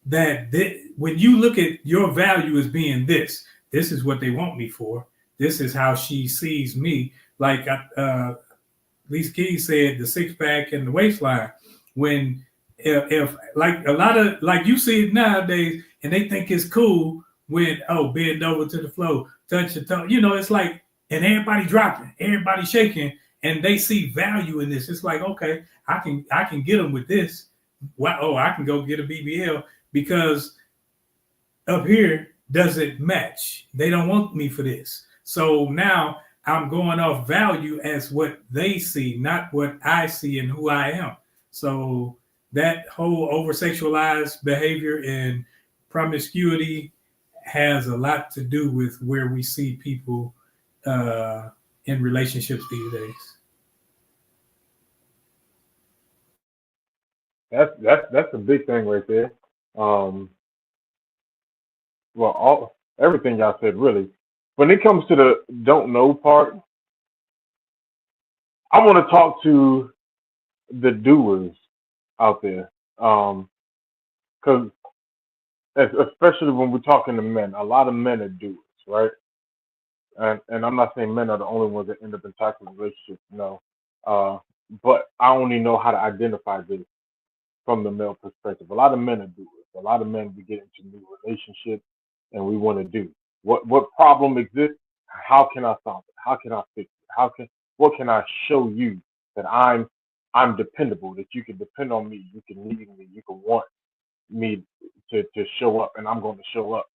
that when you look at your value as being this is what they want me for. This is how she sees me. Like Lisa Keys said, the six pack and the waistline. When if like a lot of like you see it nowadays, and they think it's cool when bend over to the floor, touch your toe. It's like, and everybody dropping, everybody shaking, and they see value in this. It's like, okay, I can get them with this. I can go get a BBL because up here doesn't match. They don't want me for this. So now I'm going off value as what they see, not what I see and who I am. So that whole over-sexualized behavior and promiscuity has a lot to do with where we see people in relationships these days. That's a big thing right there. Well, everything y'all said really. When it comes to the don't know part, I want to talk to the doers out there, because especially when we're talking to men, a lot of men are doers, right? And I'm not saying men are the only ones that end up in toxic relationships, no. But I only know how to identify this from the male perspective. A lot of men are doers. A lot of men we get into new relationships and we want to do. What problem exists? How can I solve it? How can I fix it? What can I show you that I'm dependable, that you can depend on me, you can need me, you can want me to show up, and I'm going to show up.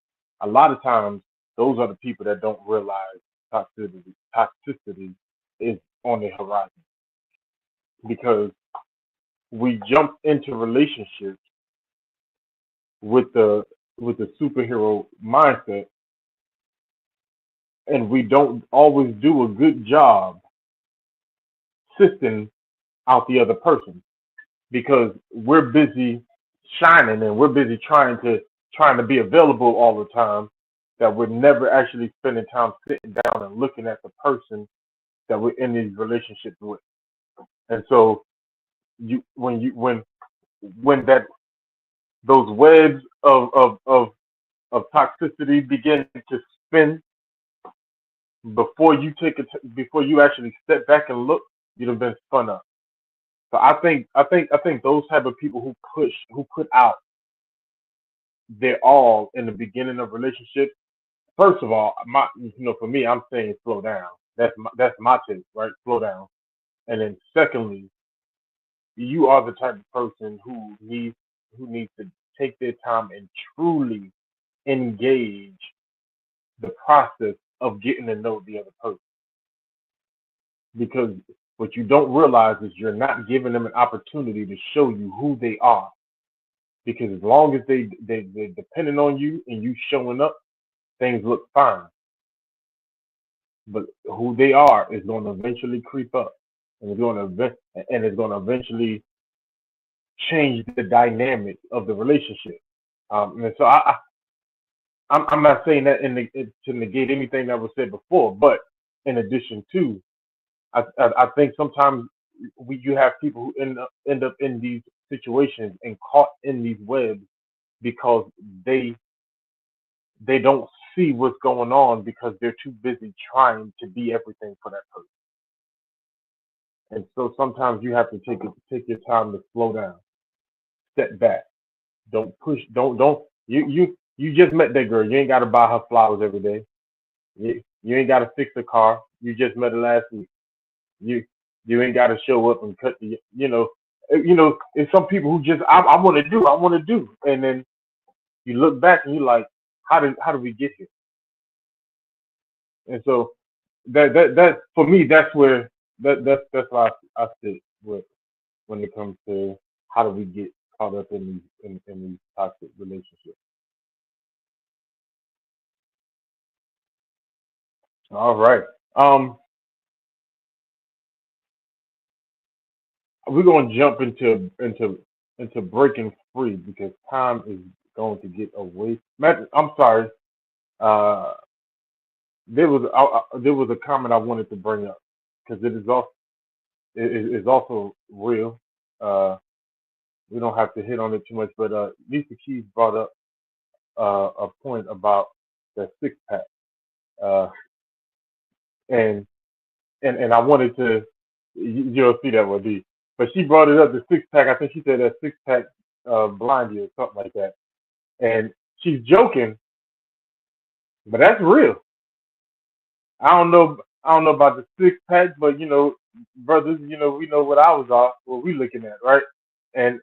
A lot of times those are the people that don't realize toxicity is on the horizon, because we jump into relationships with the superhero mindset, and we don't always do a good job sifting out the other person, because we're busy shining and we're busy trying to be available all the time, that we're never actually spending time sitting down and looking at the person that we're in these relationships with. And so when that those webs of toxicity begin to spin, before you actually step back and look, you'd have been spun up. So I think those type of people who put out their all in the beginning of relationships. First of all, for me, I'm saying slow down. That's my take, right? Slow down. And then secondly, you are the type of person who needs to take their time and truly engage the process of getting to know the other person. Because what you don't realize is you're not giving them an opportunity to show you who they are. Because as long as they're depending on you and you showing up, things look fine. But who they are is going to eventually creep up, and it's going to eventually change the dynamic of the relationship. And so I'm not saying that to negate anything that was said before, but in addition to, I think sometimes you have people who end up in these situations and caught in these webs because they don't see what's going on, because they're too busy trying to be everything for that person. And so sometimes you have to take your time to slow down, step back, don't push, don't you just met that girl. You ain't got to buy her flowers every day. You ain't got to fix the car. You just met her last week. You ain't got to show up and cut the It's some people who just I want to do, and then you look back and you're like, how did we get here? And so that for me, that's where that's why I sit with when it comes to how do we get caught up in these toxic relationships. All right. We're gonna jump into breaking free, because time is going to get away. Matt, I'm sorry. Uh, there was a comment I wanted to bring up, because it is also real. We don't have to hit on it too much, but Lisa Keys brought up a point about the six pack, uh, and I wanted to, you'll see that one, D. But she brought it up, the six pack. I think she said that six pack blind you or something like that. And she's joking, but that's real. I don't know about the six pack, but brothers, we know what ours are, what we looking at, right? And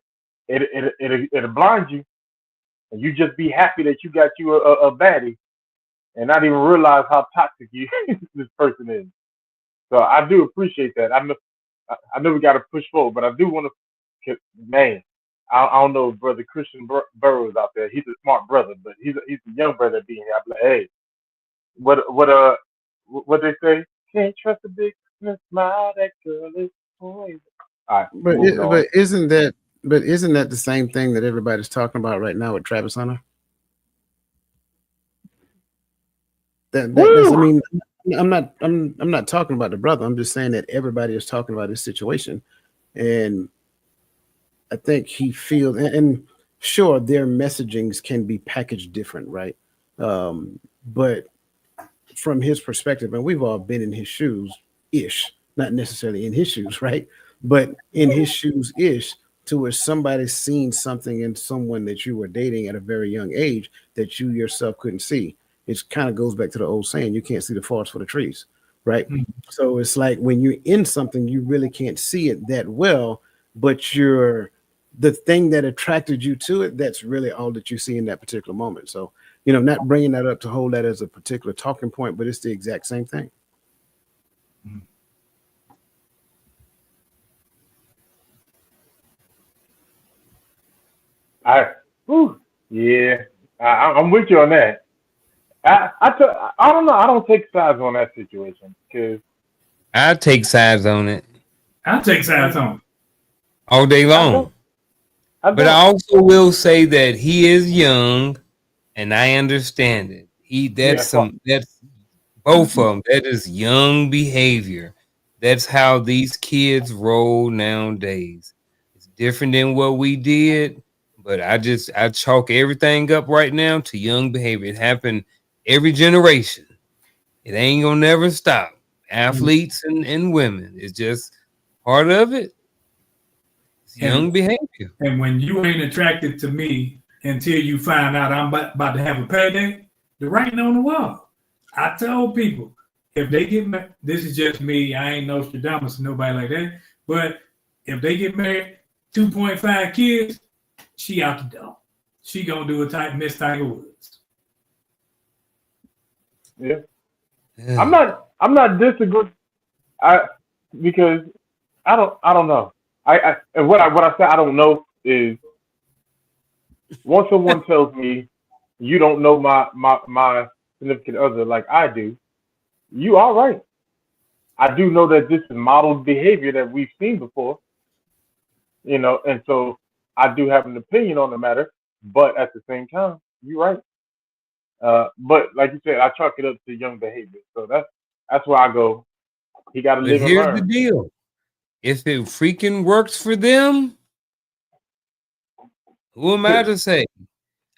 it'll blind you, and you just be happy that you got you a baddie, and not even realize how toxic this person is. So I do appreciate that. I know we got to push forward, but I do want to, man. I don't know, brother Christian Burrows out there. He's a smart brother, but he's a young brother being here. I'm like, hey, what they say? Can't trust a big smile. That girl is poison. All right, But moving on. isn't that the same thing that everybody's talking about right now with Travis Hunter? That's, I mean, I'm not talking about the brother. I'm just saying that everybody is talking about this situation, and I think he feels and sure their messagings can be packaged different, right? But from his perspective, and we've all been in his shoes ish, not necessarily in his shoes, right? But in his shoes ish, to where somebody's seen something in someone that you were dating at a very young age that you yourself couldn't see. It kind of goes back to the old saying, you can't see the forest for the trees, right? Mm-hmm. So it's like when you're in something, you really can't see it that well, but the thing that attracted you to it, that's really all that you see in that particular moment. So, you know, not bringing that up to hold that as a particular talking point, but it's the exact same thing. I'm with you on that. I don't know. I don't take sides on that situation because I take sides on it. I'll take sides on it all day long. But I also will say that he is young, and I understand it. That's both of them. That is young behavior. That's how these kids roll nowadays. It's different than what we did, but I chalk everything up right now to young behavior. It happened every generation. It ain't gonna never stop. Athletes and women. It's just part of it. It's young behavior. And when you ain't attracted to me until you find out I'm about to have a payday, the writing on the wall. I told people, if they get married, this is just me, I ain't Nostradamus or nobody like that, but if they get married, 2.5 kids, she out the door. She gonna do a Miss Tiger Woods. Yeah. I'm not disagreeing. Because I don't know. And what I say I don't know is once someone tells me you don't know my significant other like I do, you all right. I do know that this is modeled behavior that we've seen before, you know, and so I do have an opinion on the matter, but at the same time, you're right. But like you said, I chalk it up to young behavior. So that's where I go. He got to live and learn. Here's the deal. If it freaking works for them, who am I to say?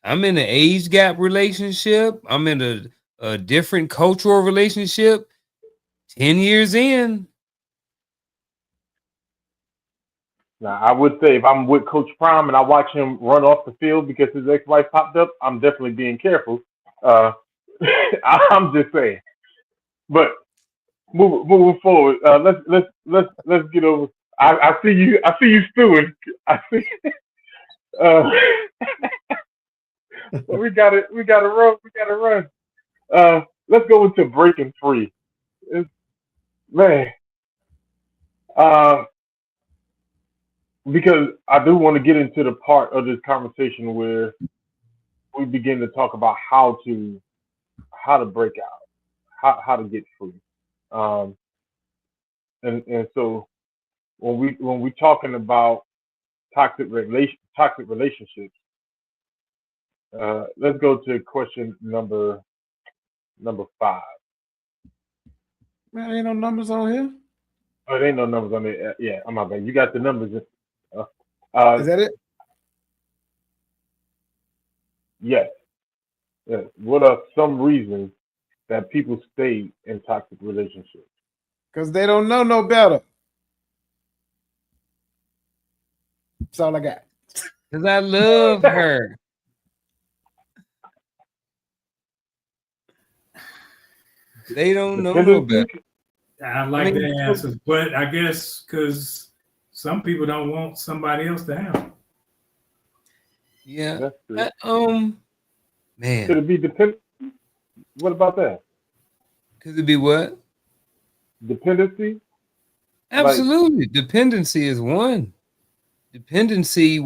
I'm in an age gap relationship. I'm in a different cultural relationship. 10 years in. Now, I would say if I'm with Coach Prime and I watch him run off the field because his ex-wife popped up, I'm definitely being careful. I'm just saying. But moving forward, let's get over. I see you stewing. I see. We gotta run. Let's go into breaking free. Because I do want to get into the part of this conversation where we begin to talk about how to break out, how to get free. And so when we talking about toxic relationships, let's go to question number 5. Man, ain't no numbers on here. Oh, there ain't no numbers on there. Yeah, I'm not bad. You got the numbers. Is that it? Yes. Yes. What are some reasons that people stay in toxic relationships? Because they don't know no better. That's all I got. Because I love her. They don't know no better. I like the answers, but I guess because some people don't want somebody else to have them. Yeah. That's true. Man. Could it be dependent? What about that? Could it be what? Dependency? Absolutely. Dependency is one. dependency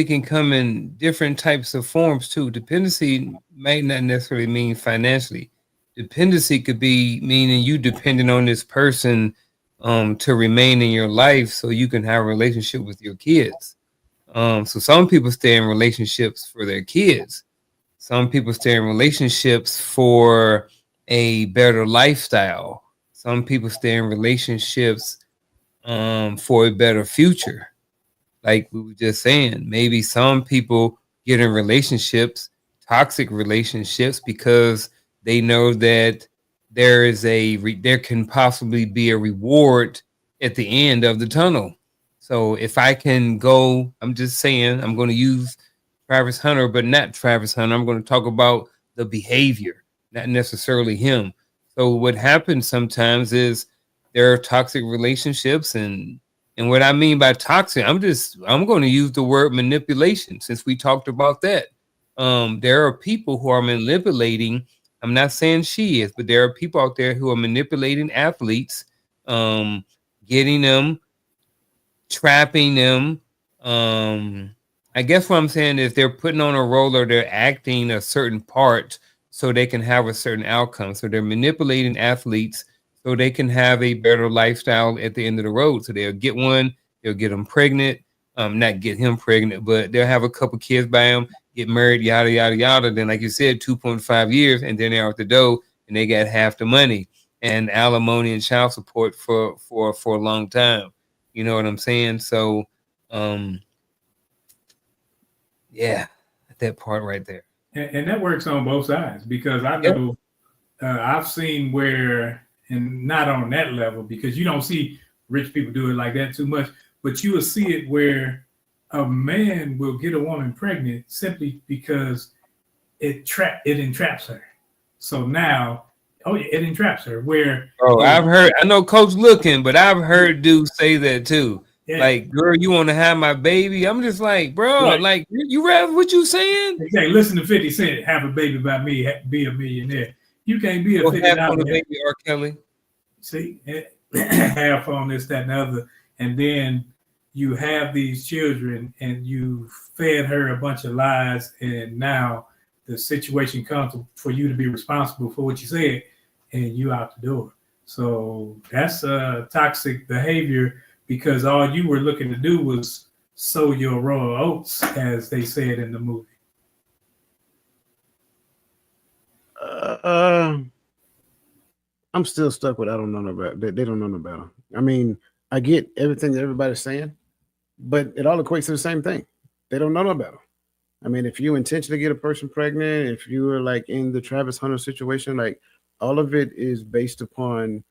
can come in different types of forms too. Dependency might not necessarily mean financially. Dependency could be meaning you depending on this person to remain in your life so you can have a relationship with your kids. So some people stay in relationships for their kids. Some people stay in relationships for a better lifestyle. Some people stay in relationships for a better future. Like we were just saying, maybe some people get in relationships, toxic relationships, because they know that there can possibly be a reward at the end of the tunnel. So if I can go, I'm just saying, I'm going to use Travis Hunter, but not Travis Hunter. I'm going to talk about the behavior, not necessarily him. So what happens sometimes is there are toxic relationships, and what I mean by toxic, I'm going to use the word manipulation since we talked about that. There are people who are manipulating. I'm not saying she is, but there are people out there who are manipulating athletes, getting them, trapping them. I guess what I'm saying is they're putting on a role or they're acting a certain part so they can have a certain outcome. So they're manipulating athletes so they can have a better lifestyle at the end of the road. So they'll get one, they'll get them pregnant, not get him pregnant, but they'll have a couple kids by him, get married, yada, yada, yada. Then, like you said, 2.5 years, and then they're out the door and they got half the money and alimony and child support for a long time. You know what I'm saying? So, yeah, that part right there. And that works on both sides, because I know I've seen where, and not on that level, because you don't see rich people do it like that too much, but you will see it where a man will get a woman pregnant simply because it entraps her. So now, it entraps her. Where I've heard, I know Coach looking, but I've heard dudes say that too. Yeah. Like, girl, you want to have my baby? I'm just like, bro, like you read what you saying? Exactly. Listen to 50 Cent, have a baby by me, be a millionaire. You can't be a $50 baby, R. Kelly. See, half on this, that, and the other, and then you have these children, and you fed her a bunch of lies, and now the situation comes for you to be responsible for what you said, and you out the door. So that's toxic behavior, because all you were looking to do was sow your royal oats, as they said in the movie. I'm still stuck with I don't know about. They don't know no better. I mean, I get everything that everybody's saying, but it all equates to the same thing. They don't know no better. I mean, if you intentionally get a person pregnant, if you were like in the Travis Hunter situation, like all of it is based upon,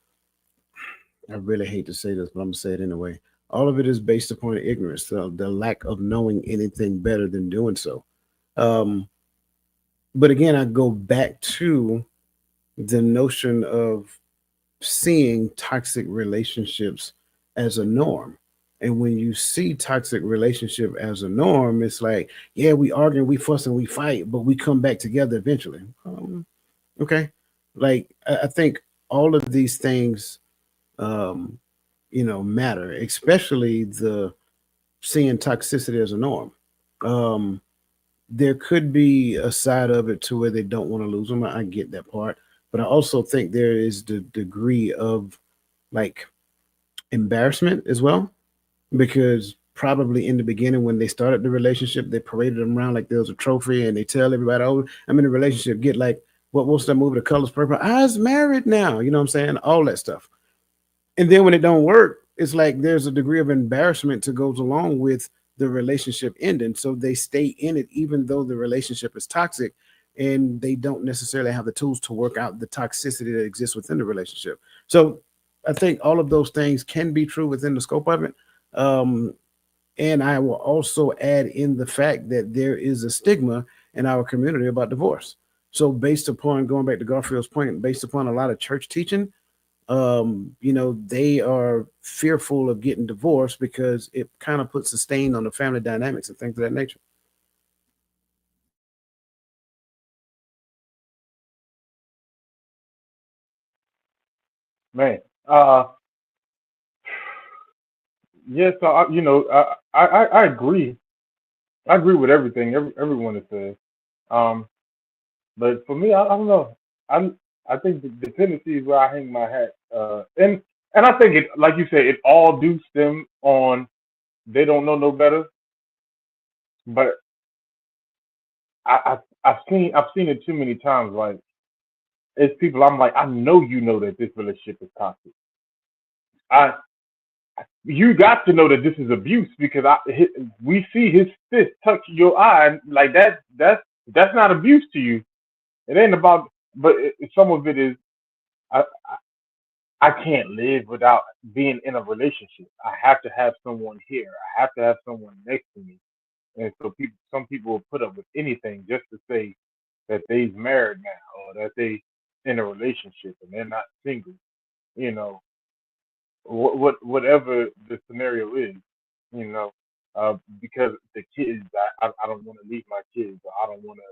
I really hate to say this, but I'm gonna say it anyway. All of it is based upon ignorance, the lack of knowing anything better than doing so. But again, I go back to the notion of seeing toxic relationships as a norm. And when you see toxic relationship as a norm, it's like, yeah, we argue, we fuss, and we fight, but we come back together eventually. Okay. Like, I think all of these things, matter, especially the seeing toxicity as a norm. There could be a side of it to where they don't want to lose them. I get that part. But I also think there is the degree of like embarrassment as well, because probably in the beginning when they started the relationship, they paraded them around like there was a trophy, and they tell everybody, "Oh, I'm in a relationship." Get like what's that movie, The Colors Purple? I was married now. You know what I'm saying? All that stuff. And then when it don't work, it's like there's a degree of embarrassment that goes along with the relationship ending. So they stay in it even though the relationship is toxic, and they don't necessarily have the tools to work out the toxicity that exists within the relationship. So I think all of those things can be true within the scope of it. And I will also add in the fact that there is a stigma in our community about divorce. So based upon, going back to Garfield's point, based upon a lot of church teaching, they are fearful of getting divorced because it kind of puts a stain on the family dynamics and things of that nature. Man, Yeah, so I agree. I agree with everything everyone has said. Um, but for me, I don't know. I think the dependency is where I hang my hat. And I think it, like you said, it all do stem on they don't know no better. But I've seen it too many times. Like it's people I'm like, I know you know that this relationship is toxic. I You got to know that this is abuse because we see his fist touch your eye and like that. That's not abuse to you. It ain't about. But some of it is. I I can't live without being in a relationship. I have to have someone here. I have to have someone next to me. And so some people will put up with anything just to say that they's married now or that they in a relationship and they're not single. You know, whatever the scenario is, you know, because the kids, I don't want to leave my kids, or I don't want to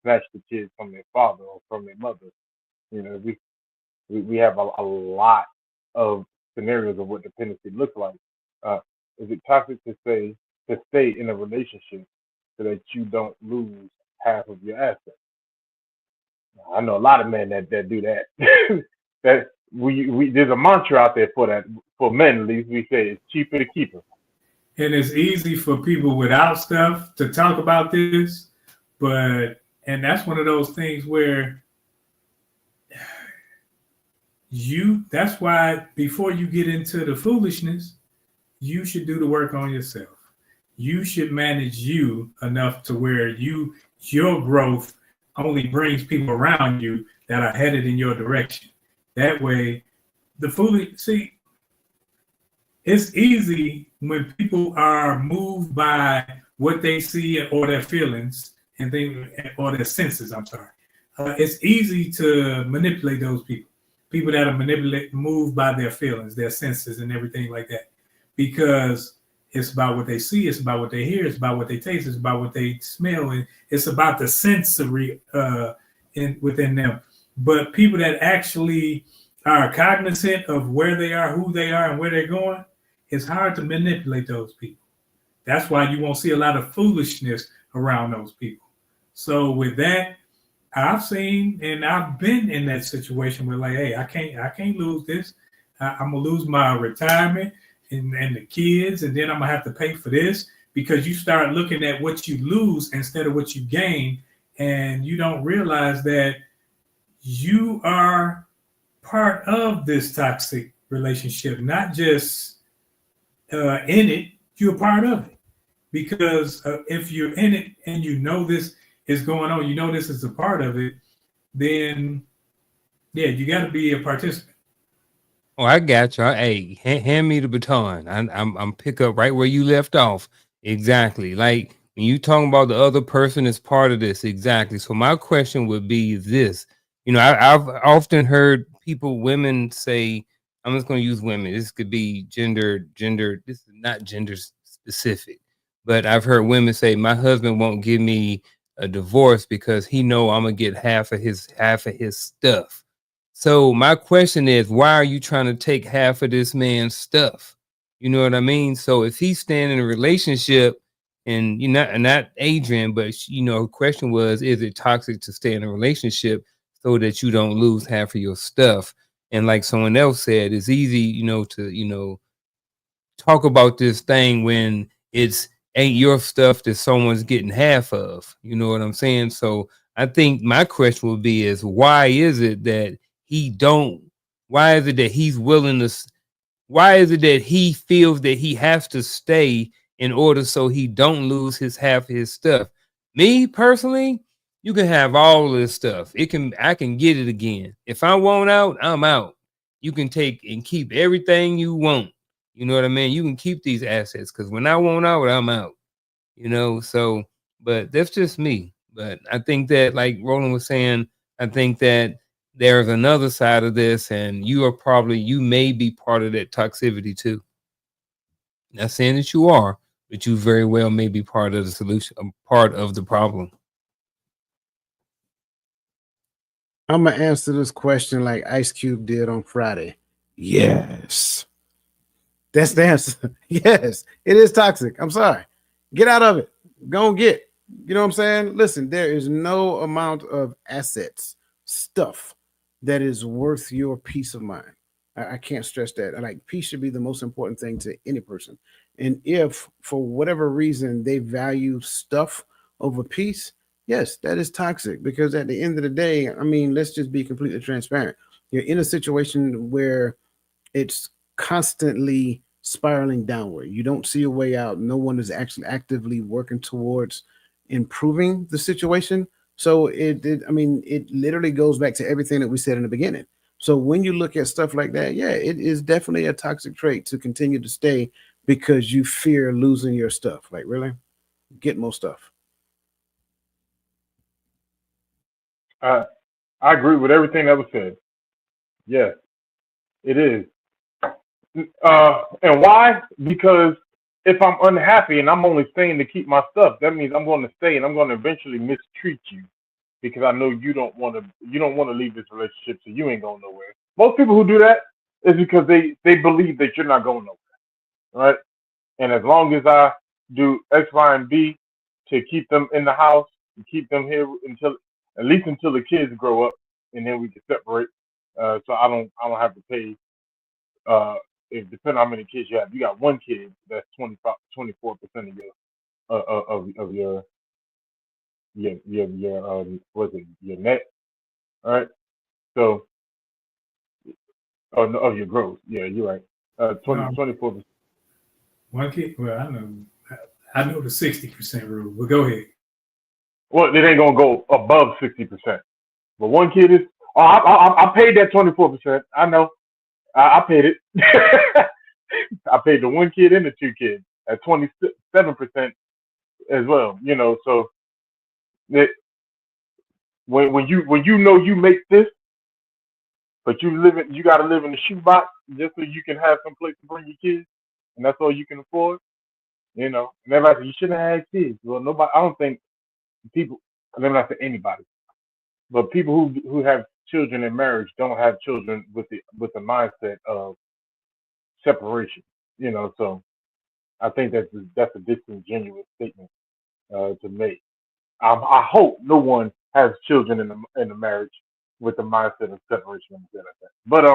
snatch the kids from their father or from their mother. You know, we have a lot of scenarios of what dependency looks like. Uh, is it toxic to say to stay in a relationship so that you don't lose half of your assets? I know a lot of men that do that. that we there's a mantra out there for that for men at least. We say it's cheaper to keep them. And it's easy for people without stuff to talk about this, but and that's one of those things where that's why before you get into the foolishness, you should do the work on yourself. You should manage you enough to where your growth only brings people around you that are headed in your direction. That way, it's easy when people are moved by what they see or their feelings and or their senses. I'm sorry. It's easy to manipulate those people. People that are moved by their feelings, their senses, and everything like that, because it's about what they see, it's about what they hear, it's about what they taste, it's about what they smell, and it's about the sensory within them. But people that actually are cognizant of where they are, who they are, and where they're going, it's hard to manipulate those people. That's why you won't see a lot of foolishness around those people. So with that, I've seen and I've been in that situation where like, hey, I can't lose this. I'm gonna lose my retirement and the kids, and then I'm gonna have to pay for this because you start looking at what you lose instead of what you gain, and you don't realize that you are part of this toxic relationship, not just in it. You're part of it because if you're in it and you know this is going on, you know this is a part of it, then yeah, you got to be a participant. Oh, I got you. Hey, hand me the baton. I'm pick up right where you left off. Exactly. Like when you talking about the other person is part of this. Exactly. So my question would be this. You know, I've often heard women say, I'm just going to use women. This could be gender. This is not gender specific, but I've heard women say, my husband won't give me a divorce because he know I'm gonna get half of his stuff. So my question is, why are you trying to take half of this man's stuff? You know what I mean? So if he's staying in a relationship, and you're not Adrian, but her question was, is it toxic to stay in a relationship so that you don't lose half of your stuff? And like someone else said, it's easy, to talk about this thing when it's ain't your stuff that someone's getting half of. You know what I'm saying? So I think my question would be is why is it that why is it that he's willing to why is it that he feels that he has to stay in order so he don't lose his half of his stuff? Me personally, you can have all this stuff. I can get it again. If I want out, I'm out. You can take and keep everything you want. You know what I mean? You can keep these assets because when I want out, I'm out. So but that's just me. But I think that, like Roland was saying, I think that there's another side of this, and you may be part of that toxicity too. Not saying that you are, but you very well may be part of the solution, part of the problem. I'm gonna answer this question like Ice Cube did on Friday. Yes. That's the answer. Yes, it is toxic. I'm sorry. Get out of it. Go and get. You know what I'm saying? Listen, there is no amount of assets, stuff that is worth your peace of mind. I can't stress that. Like peace should be the most important thing to any person. And if for whatever reason they value stuff over peace, yes, that is toxic because at the end of the day, I mean, let's just be completely transparent. You're in a situation where it's constantly spiraling downward. You don't see a way out. No one is actually actively working towards improving the situation. So I mean, it literally goes back to everything that we said in the beginning. So when you look at stuff like that, yeah, it is definitely a toxic trait to continue to stay because you fear losing your stuff. Like, really? Get more stuff. I agree with everything that was said. Yes, it is. And why? Because if I'm unhappy and I'm only staying to keep my stuff, that means I'm going to stay and I'm going to eventually mistreat you because I know you don't want to leave this relationship, so you ain't going nowhere. Most people who do that is because they believe that you're not going nowhere, right? And as long as I do X, Y, and B to keep them in the house and keep them here until at least until the kids grow up, and then we can separate. So I don't have to pay. If depending on how many kids you have, you got one kid, that's 24% of your of your what's it, your net, all right? So no, of your gross, yeah, you're right. 24%. One kid. Well, I know the 60% rule. But go ahead. Well, it ain't gonna go above 60%. But one kid is. Oh, I paid that 24%. I know. I paid it. I paid the one kid and the two kids at 27% as well. You know, so that when you know you make this, but you got to live in the shoebox just so you can have some place to bring your kids, and that's all you can afford. You know, and everybody says, you shouldn't have had kids. Well, nobody. I don't think people. Let me not say anybody, but people who have children in marriage don't have children with the mindset of separation. You know, so I think that's a disingenuous statement to make. I hope no one has children in the marriage with the mindset of separation and things like that. But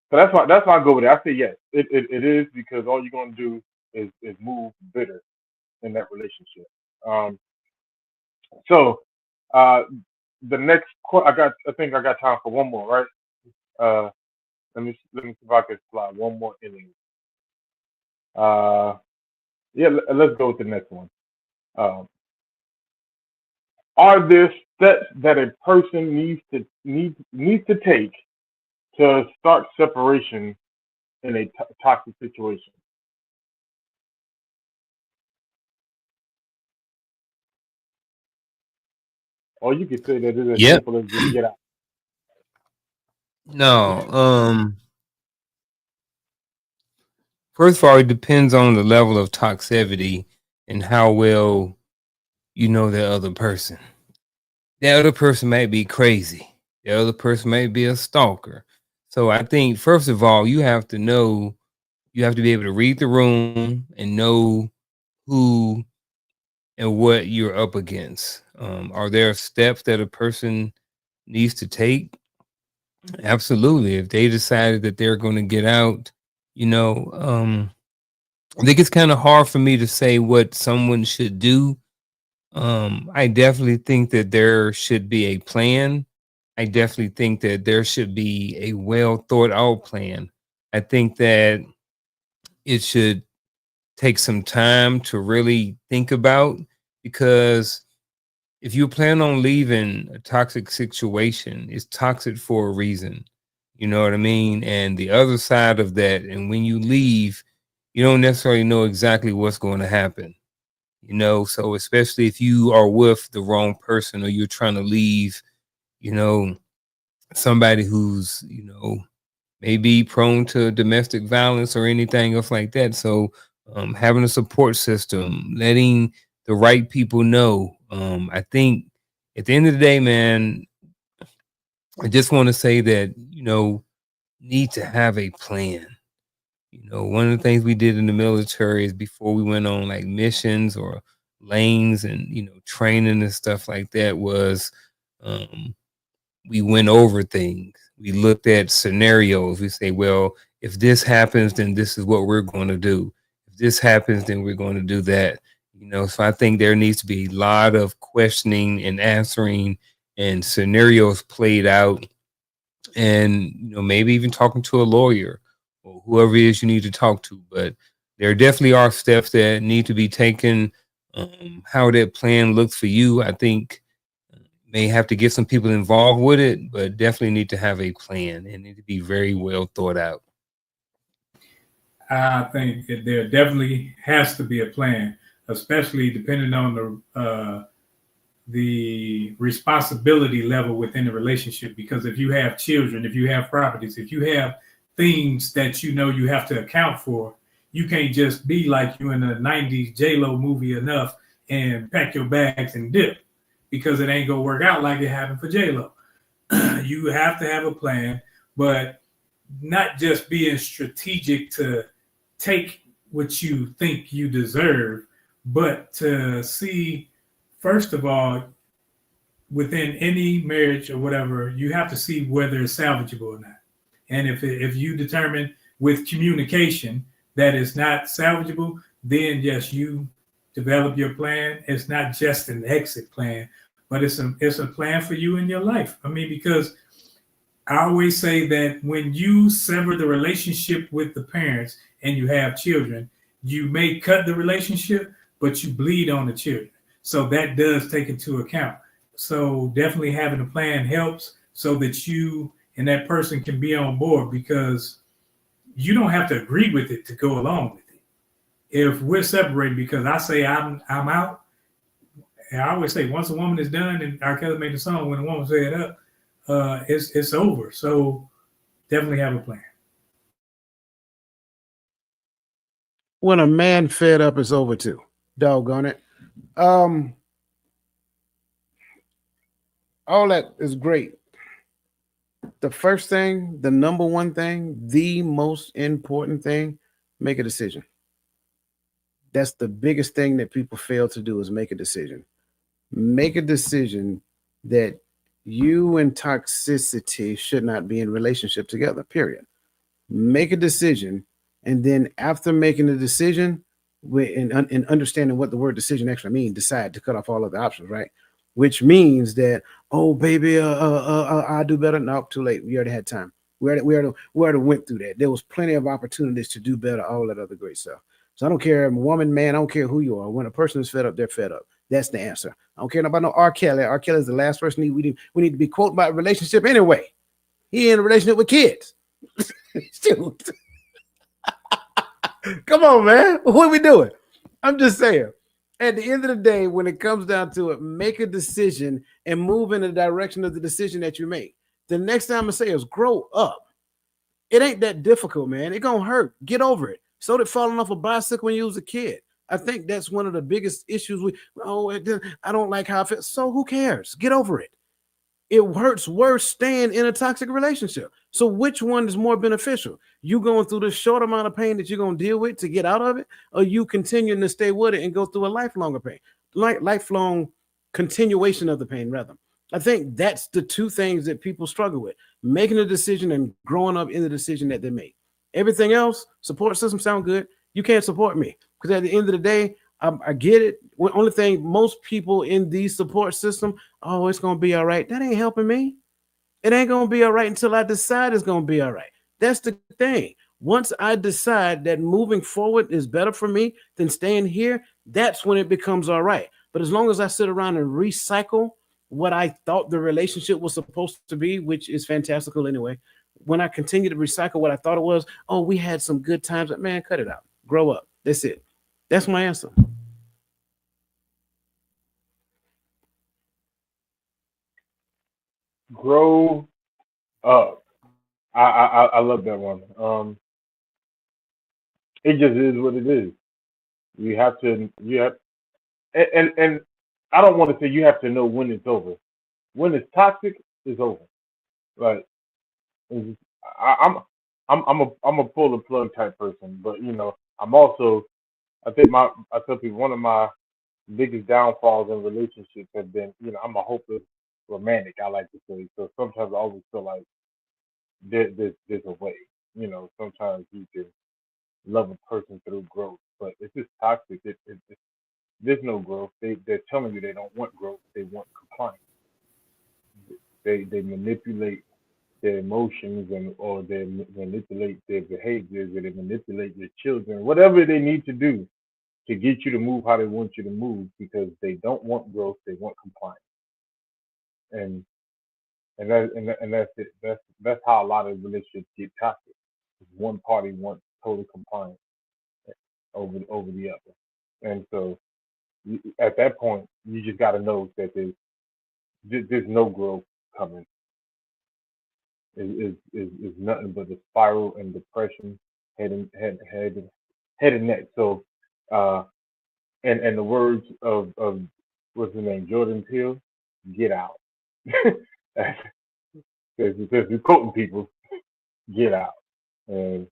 so that's why I go with it. I say yes, it is because all you're gonna do is move bitter in that relationship. So the next I think I got time for one more, right? Let me see if I can slide one more in. Yeah, let's go with the next one. Are there steps that a person needs to take to start separation in a toxic situation? Or you could say that it's as Yep. simple as just get out. No. First of all, it depends on the level of toxicity and how well you know the other person. The other person might be crazy. The other person might be a stalker. So I think first of all, you have to be able to read the room and know who and what you're up against. Are there steps that a person needs to take? Absolutely. If they decided that they're going to get out, I think it's kind of hard for me to say what someone should do. I definitely think that there should be a plan. I definitely think that there should be a well thought out plan. I think that it should take some time to really think about, because if you plan on leaving a toxic situation, it's toxic for a reason. You know what I mean? And the other side of that, and when you leave, you don't necessarily know exactly what's going to happen. So especially if you are with the wrong person or you're trying to leave, somebody who's, maybe prone to domestic violence or anything else like that. So having a support system, letting the right people know. I think at the end of the day, man, I just want to say that, need to have a plan. One of the things we did in the military is before we went on like missions or lanes and training and stuff like that was we went over things. We looked at scenarios. We say, well, if this happens, then this is what we're going to do. If this happens, then we're going to do that. So I think there needs to be a lot of questioning and answering and scenarios played out, and maybe even talking to a lawyer or whoever it is you need to talk to. But there definitely are steps that need to be taken. How that plan looks for you, I think may have to get some people involved with it, but definitely need to have a plan and need to be very well thought out. I think that there definitely has to be a plan, especially depending on the responsibility level within the relationship. Because if you have children, if you have properties, if you have things that you have to account for, you can't just be like you in the 90s J-Lo movie enough and pack your bags and dip, because it ain't gonna work out like it happened for J-Lo. You have to have a plan, but not just being strategic to take what you think you deserve, but to see, first of all, within any marriage or whatever, you have to see whether it's salvageable or not. And if you determine with communication that it's not salvageable, then yes, you develop your plan. It's not just an exit plan, but it's a plan for you in your life. I mean, because I always say that when you sever the relationship with the parents and you have children, you may cut the relationship, but you bleed on the children. So that does take into account. So definitely having a plan helps so that you and that person can be on board, because you don't have to agree with it to go along with it. If we're separated because I say I'm out, and I always say once a woman is done, and R. Kelly made the song, when a woman say it up, it's over. So definitely have a plan. When a man fed up, it's over too. Doggone it. All that is great. The first thing, the number one thing, the most important thing, make a decision. That's the biggest thing that people fail to do, is make a decision. Make a decision that you and toxicity should not be in relationship together, period. Make a decision, and then after making the decision, and understanding what the word decision actually means, decide to cut off all of the options, right? Which means that, oh baby, I do better. No, too late. We already had time. We already went through that. There was plenty of opportunities to do better, all that other great stuff. So I don't care, woman, man, I don't care who you are. When a person is fed up, they're fed up. That's the answer. I don't care about no R. Kelly. R. Kelly is the last person we need to be quoted about a relationship anyway. He in a relationship with kids. Shoot. Come on, man. What are we doing? I'm just saying. At the end of the day, when it comes down to it, make a decision and move in the direction of the decision that you make. The next time I say is grow up. It ain't that difficult, man. It gonna hurt. Get over it. So did falling off a bicycle when you was a kid. I think that's one of the biggest issues. I don't like how I feel. So who cares? Get over it. It hurts worse staying in a toxic relationship. So which one is more beneficial? You going through the short amount of pain that you're going to deal with to get out of it, or you continuing to stay with it and go through a lifelong pain, lifelong continuation of the pain, rather. I think that's the two things that people struggle with, making a decision and growing up in the decision that they make. Everything else, support system sound good. You can't support me, because at the end of the day, I get it. The only thing most people in the support system, oh, it's going to be all right. That ain't helping me. It ain't going to be all right until I decide it's going to be all right. That's the thing. Once I decide that moving forward is better for me than staying here, that's when it becomes all right. But as long as I sit around and recycle what I thought the relationship was supposed to be, which is fantastical anyway, when I continue to recycle what I thought it was, oh, we had some good times. Man, cut it out. Grow up. That's it. That's my answer. Grow up. I love that one. It just is what it is. You have, and I don't want to say you have to know when it's over. When it's toxic, it's over. Like, I'm a pull the plug type person, but you know, I'm also I think I tell people one of my biggest downfalls in relationships have been, you know, I'm a hopeless romantic, I like to say. So sometimes I always feel like there's a way. You know, sometimes you can love a person through growth, but it's just toxic. There's no growth. They're telling you they don't want growth. They want compliance. They manipulate their emotions or they manipulate their behaviors or they manipulate your children, whatever they need to do to get you to move how they want you to move because they don't want growth, they want compliance. And that's it. That's how a lot of relationships get toxic. One party wants total compliance over the other. And so at that point you just got to know that there's no growth coming. Is nothing but a spiral and depression, head and neck. So, and the words of what's his name, Jordan Peele, get out. Because we're quoting people, get out, and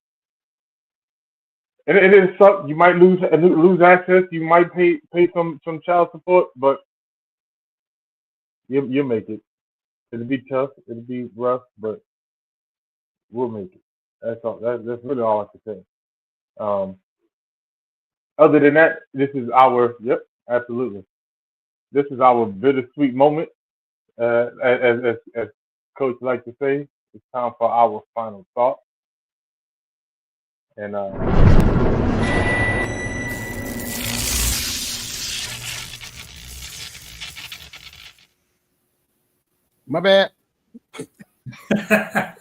it is suck. You might lose access. You might pay some child support, but you'll make it. It'll be tough. It'll be rough, but we'll make it. That's all. That's really all I can say. Other than that, this is our absolutely. This is our bittersweet moment. As Coach likes to say, it's time for our final thought. And My bad.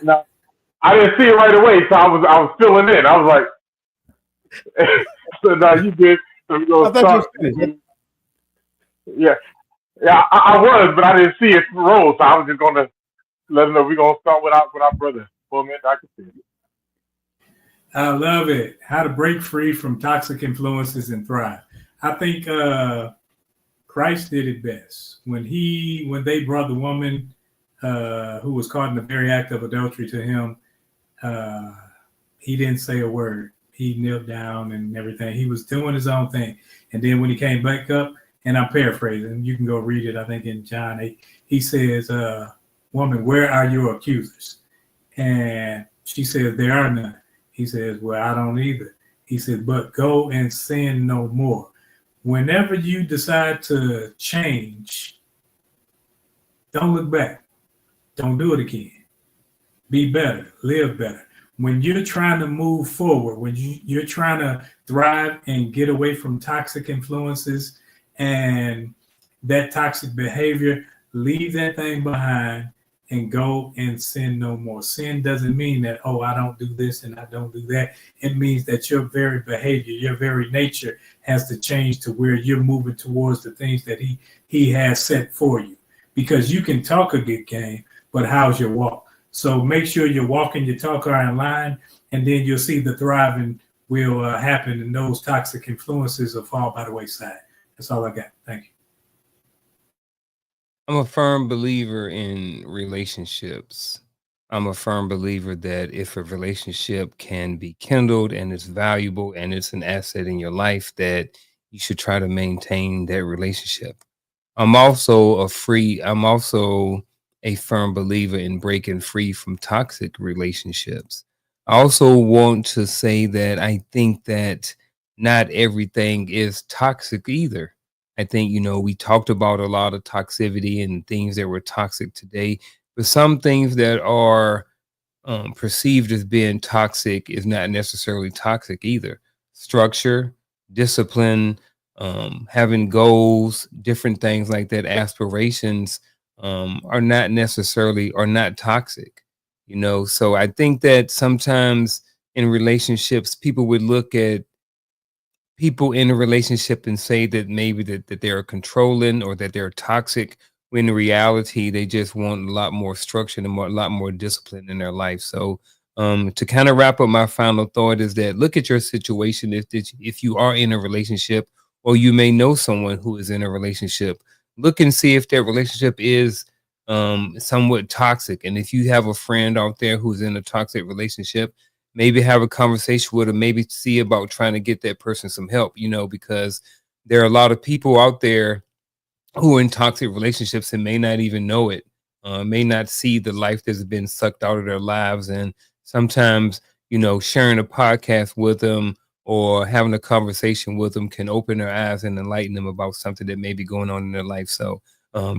now, I didn't see it right away, so I was filling in. I was like, so now you did. So we're gonna start. Yeah, I was, but I didn't see it roll, so I was just gonna let them know we're gonna start with our brother, Fullman Dr. Phil. I love it. How to break free from toxic influences and thrive. I think Christ did it best when they brought the woman who was caught in the very act of adultery to him. He didn't say a word. He knelt down and everything. He was doing his own thing. And then when he came back up, and I'm paraphrasing, you can go read it, I think in John 8, he says, woman, where are your accusers? And she says, there are none. He says, well, I don't either. He said, but go and sin no more. Whenever you decide to change, don't look back. Don't do it again. Be better. Live better. When you're trying to move forward, when you're trying to thrive and get away from toxic influences and that toxic behavior, leave that thing behind and go and sin no more. Sin doesn't mean that, oh, I don't do this and I don't do that. It means that your very behavior, your very nature has to change to where you're moving towards the things that he has set for you. Because you can talk a good game, but how's your walk? So make sure your walk and your talk are in line, and then you'll see the thriving will happen, and those toxic influences will fall by the wayside. That's all I got. Thank you. I'm a firm believer in relationships. I'm a firm believer that if a relationship can be kindled and it's valuable and it's an asset in your life, that you should try to maintain that relationship. I'm also a firm believer in breaking free from toxic relationships. I also want to say that I think that not everything is toxic either. I think, we talked about a lot of toxicity and things that were toxic today, but some things that are perceived as being toxic is not necessarily toxic either. Structure, discipline, having goals, different things like that, aspirations are not toxic, So I think that sometimes in relationships, people would look at people in a relationship and say that maybe that they're controlling or that they're toxic, when in reality they just want a lot more structure and a lot more discipline in their life. So to kind of wrap up, my final thought is that look at your situation. If you are in a relationship, or you may know someone who is in a relationship, look and see if that relationship is somewhat toxic. And if you have a friend out there who's in a toxic relationship, maybe have a conversation with them, maybe see about trying to get that person some help, because there are a lot of people out there who are in toxic relationships and may not even know it, may not see the life that's been sucked out of their lives. And sometimes, sharing a podcast with them or having a conversation with them can open their eyes and enlighten them about something that may be going on in their life. So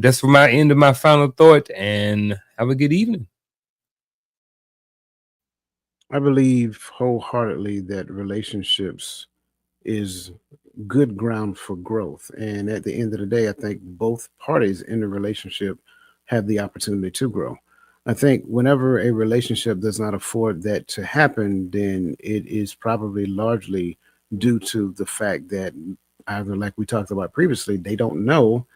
that's for my end of my final thought, and have a good evening. I believe wholeheartedly that relationships is good ground for growth. And at the end of the day, I think both parties in the relationship have the opportunity to grow. I think whenever a relationship does not afford that to happen, then it is probably largely due to the fact that either, like we talked about previously, they don't know,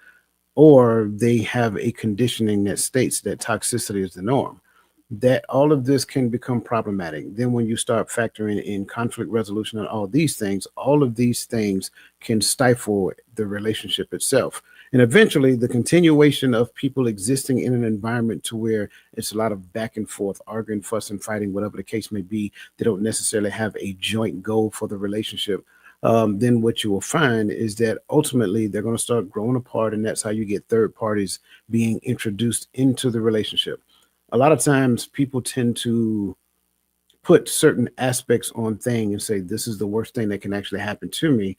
or they have a conditioning that states that toxicity is the norm. That all of this can become problematic. Then, when you start factoring in conflict resolution and all of these things can stifle the relationship itself. And eventually, the continuation of people existing in an environment to where it's a lot of back and forth, arguing, fussing, fighting, whatever the case may be, they don't necessarily have a joint goal for the relationship. Then what you will find is that ultimately they're going to start growing apart, and that's how you get third parties being introduced into the relationship. A lot of times people tend to put certain aspects on thing and say, this is the worst thing that can actually happen to me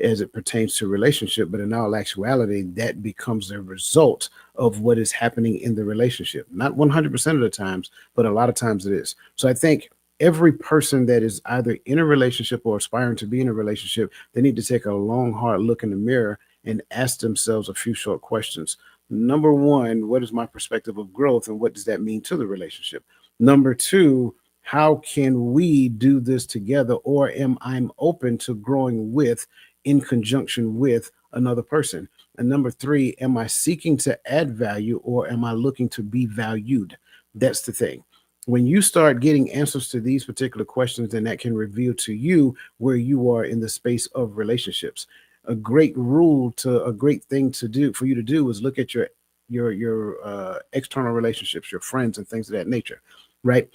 as it pertains to relationship. But in all actuality, that becomes a result of what is happening in the relationship. Not 100% of the times, but a lot of times it is. So I think every person that is either in a relationship or aspiring to be in a relationship, they need to take a long, hard look in the mirror and ask themselves a few short questions. Number one, what is my perspective of growth and what does that mean to the relationship? Number two, how can we do this together, or am I open to growing with, in conjunction with another person? And number three, am I seeking to add value or am I looking to be valued? That's the thing. When you start getting answers to these particular questions, then that can reveal to you where you are in the space of relationships. A great thing to do for you to do is look at your external relationships, your friends and things of that nature, right?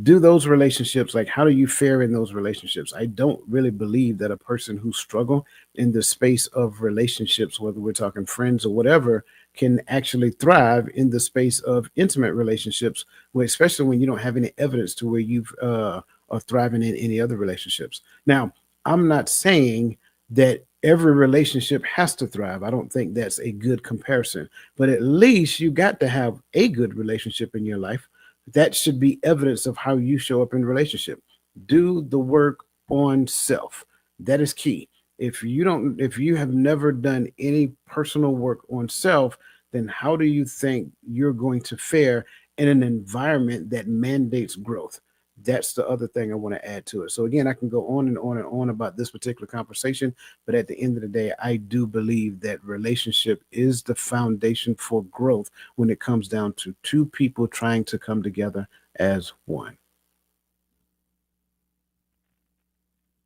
Do those relationships, like, how do you fare in those relationships? I don't really believe that a person who struggle in the space of relationships, whether we're talking friends or whatever, can actually thrive in the space of intimate relationships, especially when you don't have any evidence to where you've are thriving in any other relationships. Now, I'm not saying that every relationship has to thrive. I don't think that's a good comparison, but at least you got to have a good relationship in your life. That should be evidence of how you show up in relationship. Do the work on self. That is key. If you have never done any personal work on self, then how do you think you're going to fare in an environment that mandates growth? That's the other thing I want to add to it. So again, I can go on and on and on about this particular conversation, but at the end of the day, I do believe that relationship is the foundation for growth when it comes down to two people trying to come together as one.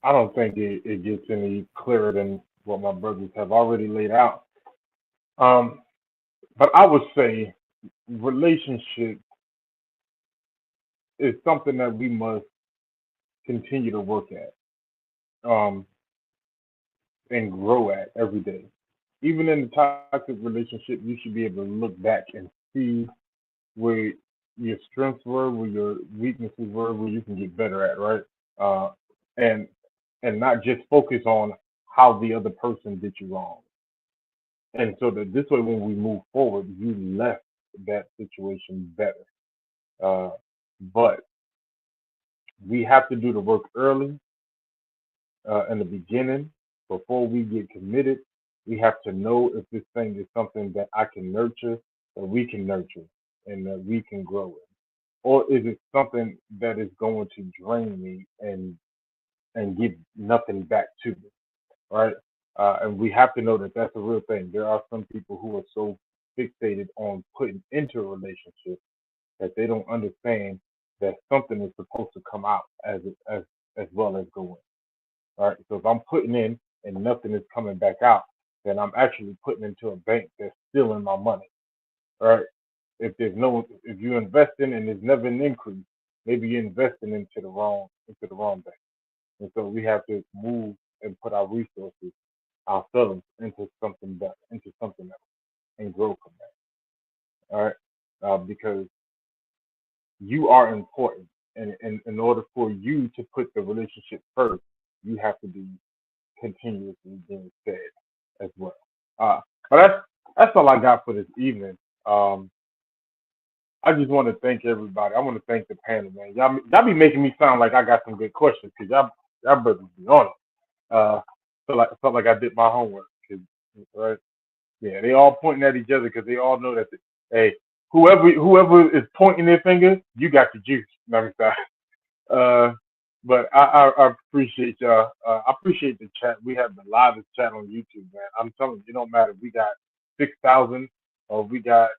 I don't think it gets any clearer than what my brothers have already laid out. Um, but I would say relationship is something that we must continue to work at, um, and grow at every day. Even in the toxic relationship, you should be able to look back and see where your strengths were, where your weaknesses were, where you can get better at, right? Uh, and and not just focus on how the other person did you wrong. And so that this way, when we move forward, you left that situation better. Uh, but we have to do the work early, in the beginning, before we get committed. We have to know if this thing is something that I can nurture, that we can nurture, and that we can grow in, or is it something that is going to drain me and give nothing back to me, right? And we have to know that that's a real thing. There are some people who are so fixated on putting into a relationship that they don't understand that something is supposed to come out as well as go in. All right. So if I'm putting in and nothing is coming back out, then I'm actually putting into a bank that's stealing my money. All right. If you're investing and there's never an increase, maybe you're investing into the wrong into the wrong thing. And so we have to move and put our resources, our feelings into something better, into something else, and grow from that. All right, because you are important, and in order for you to put the relationship first, you have to be continuously being fed as well. But that's all I got for this evening. I just want to thank everybody. I want to thank the panel, man. Y'all be making me sound like I got some good questions, because y'all brothers be on it. Felt like I did my homework, right? Yeah, they all pointing at each other because they all know that. Hey, whoever is pointing their finger, you got the juice. Never But I appreciate y'all. I appreciate the chat. We have the livest chat on YouTube, man. I'm telling you, it don't matter. We got 6,000 or we got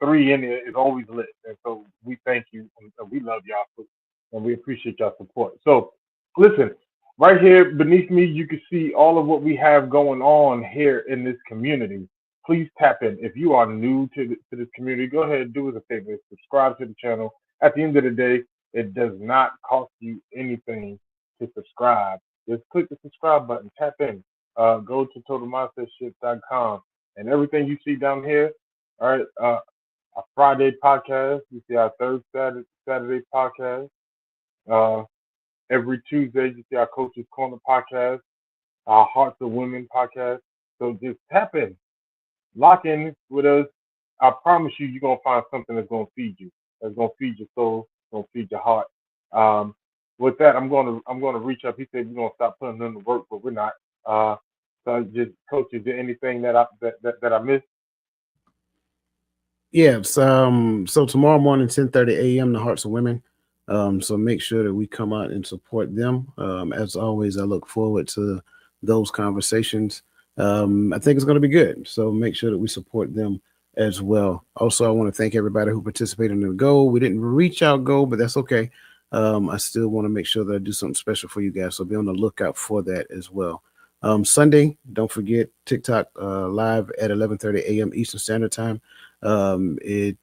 3 in there. It's always lit, and so we thank you and we love y'all, and we appreciate y'all support. So listen, right here beneath me, you can see all of what we have going on here in this community. Please tap in. If you are new to this community, go ahead and do us a favor. Subscribe to the channel. At the end of the day, it does not cost you anything to subscribe. Just click the subscribe button, tap in, go to totalmindsetship.com, and everything you see down here, all right, our Friday podcast, you see our third Saturday podcast. Every Tuesday, you see our Coach's Corner podcast, our Hearts of Women podcast. So just tap in, lock in with us. I promise you, you're going to find something that's going to feed you, that's going to feed your soul, going to feed your heart. With that, I'm going to reach up. He said we're going to stop putting in the work, but we're not. So just, Coach, is there anything that I missed? Yeah. So tomorrow morning, 10:30 a.m., the Hearts of Women. So make sure that we come out and support them. As always, I look forward to those conversations. I think it's going to be good. So make sure that we support them as well. Also, I want to thank everybody who participated in the goal. We didn't reach our goal, but that's okay. I still want to make sure that I do something special for you guys. So be on the lookout for that as well. Sunday, don't forget TikTok live at 11:30 a.m. Eastern Standard Time. It'd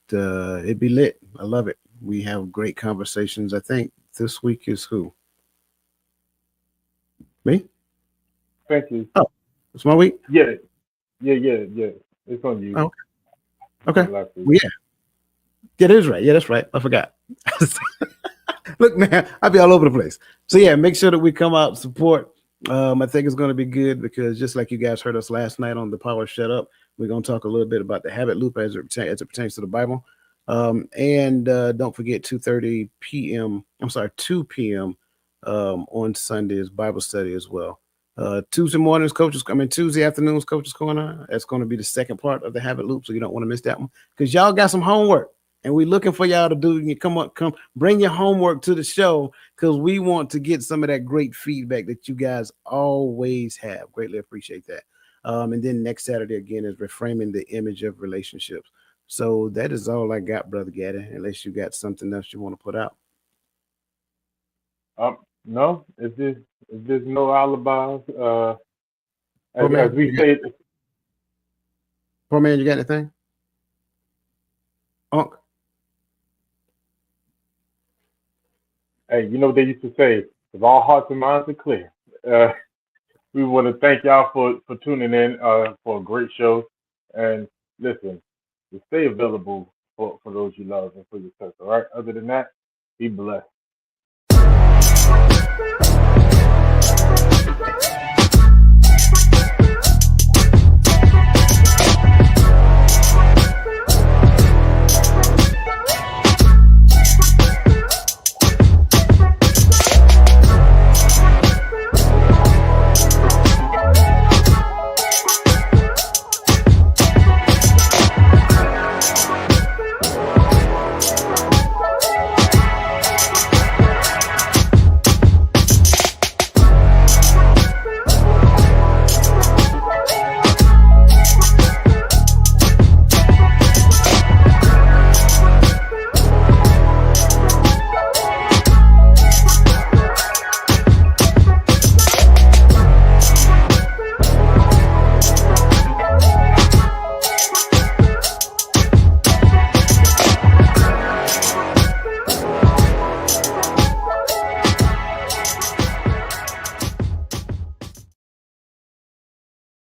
be lit. I love it. We have great conversations. I think this week is who? Me? Thank you. Oh, it's my week? Yeah. It's on you. Oh, okay. Yeah, it is right. Yeah, that's right. I forgot. Look, man, I'll be all over the place. So yeah, make sure that we come out and support. I think it's going to be good because just like you guys heard us last night on the Power Shut Up, we're going to talk a little bit about the habit loop as it pertains to the Bible. And don't forget 2 p.m. On Sundays Bible study as well. Tuesday afternoons, Coach's Corner. That's going to be the second part of the habit loop, so you don't want to miss that one because y'all got some homework, and we're looking for y'all to do. You come bring your homework to the show because we want to get some of that great feedback that you guys always have. Greatly appreciate that. And then next Saturday again is reframing the image of relationships. So that is all I got, Brother Gaddy, unless you got something else you want to put out. No, it's just no alibis. As we say, Poor man, you got anything? Unc? Hey, you know what they used to say, if all hearts and minds are clear. We want to thank y'all for tuning in for a great show. And listen, to stay available for those you love and for yourself. All right. Other than that, be blessed.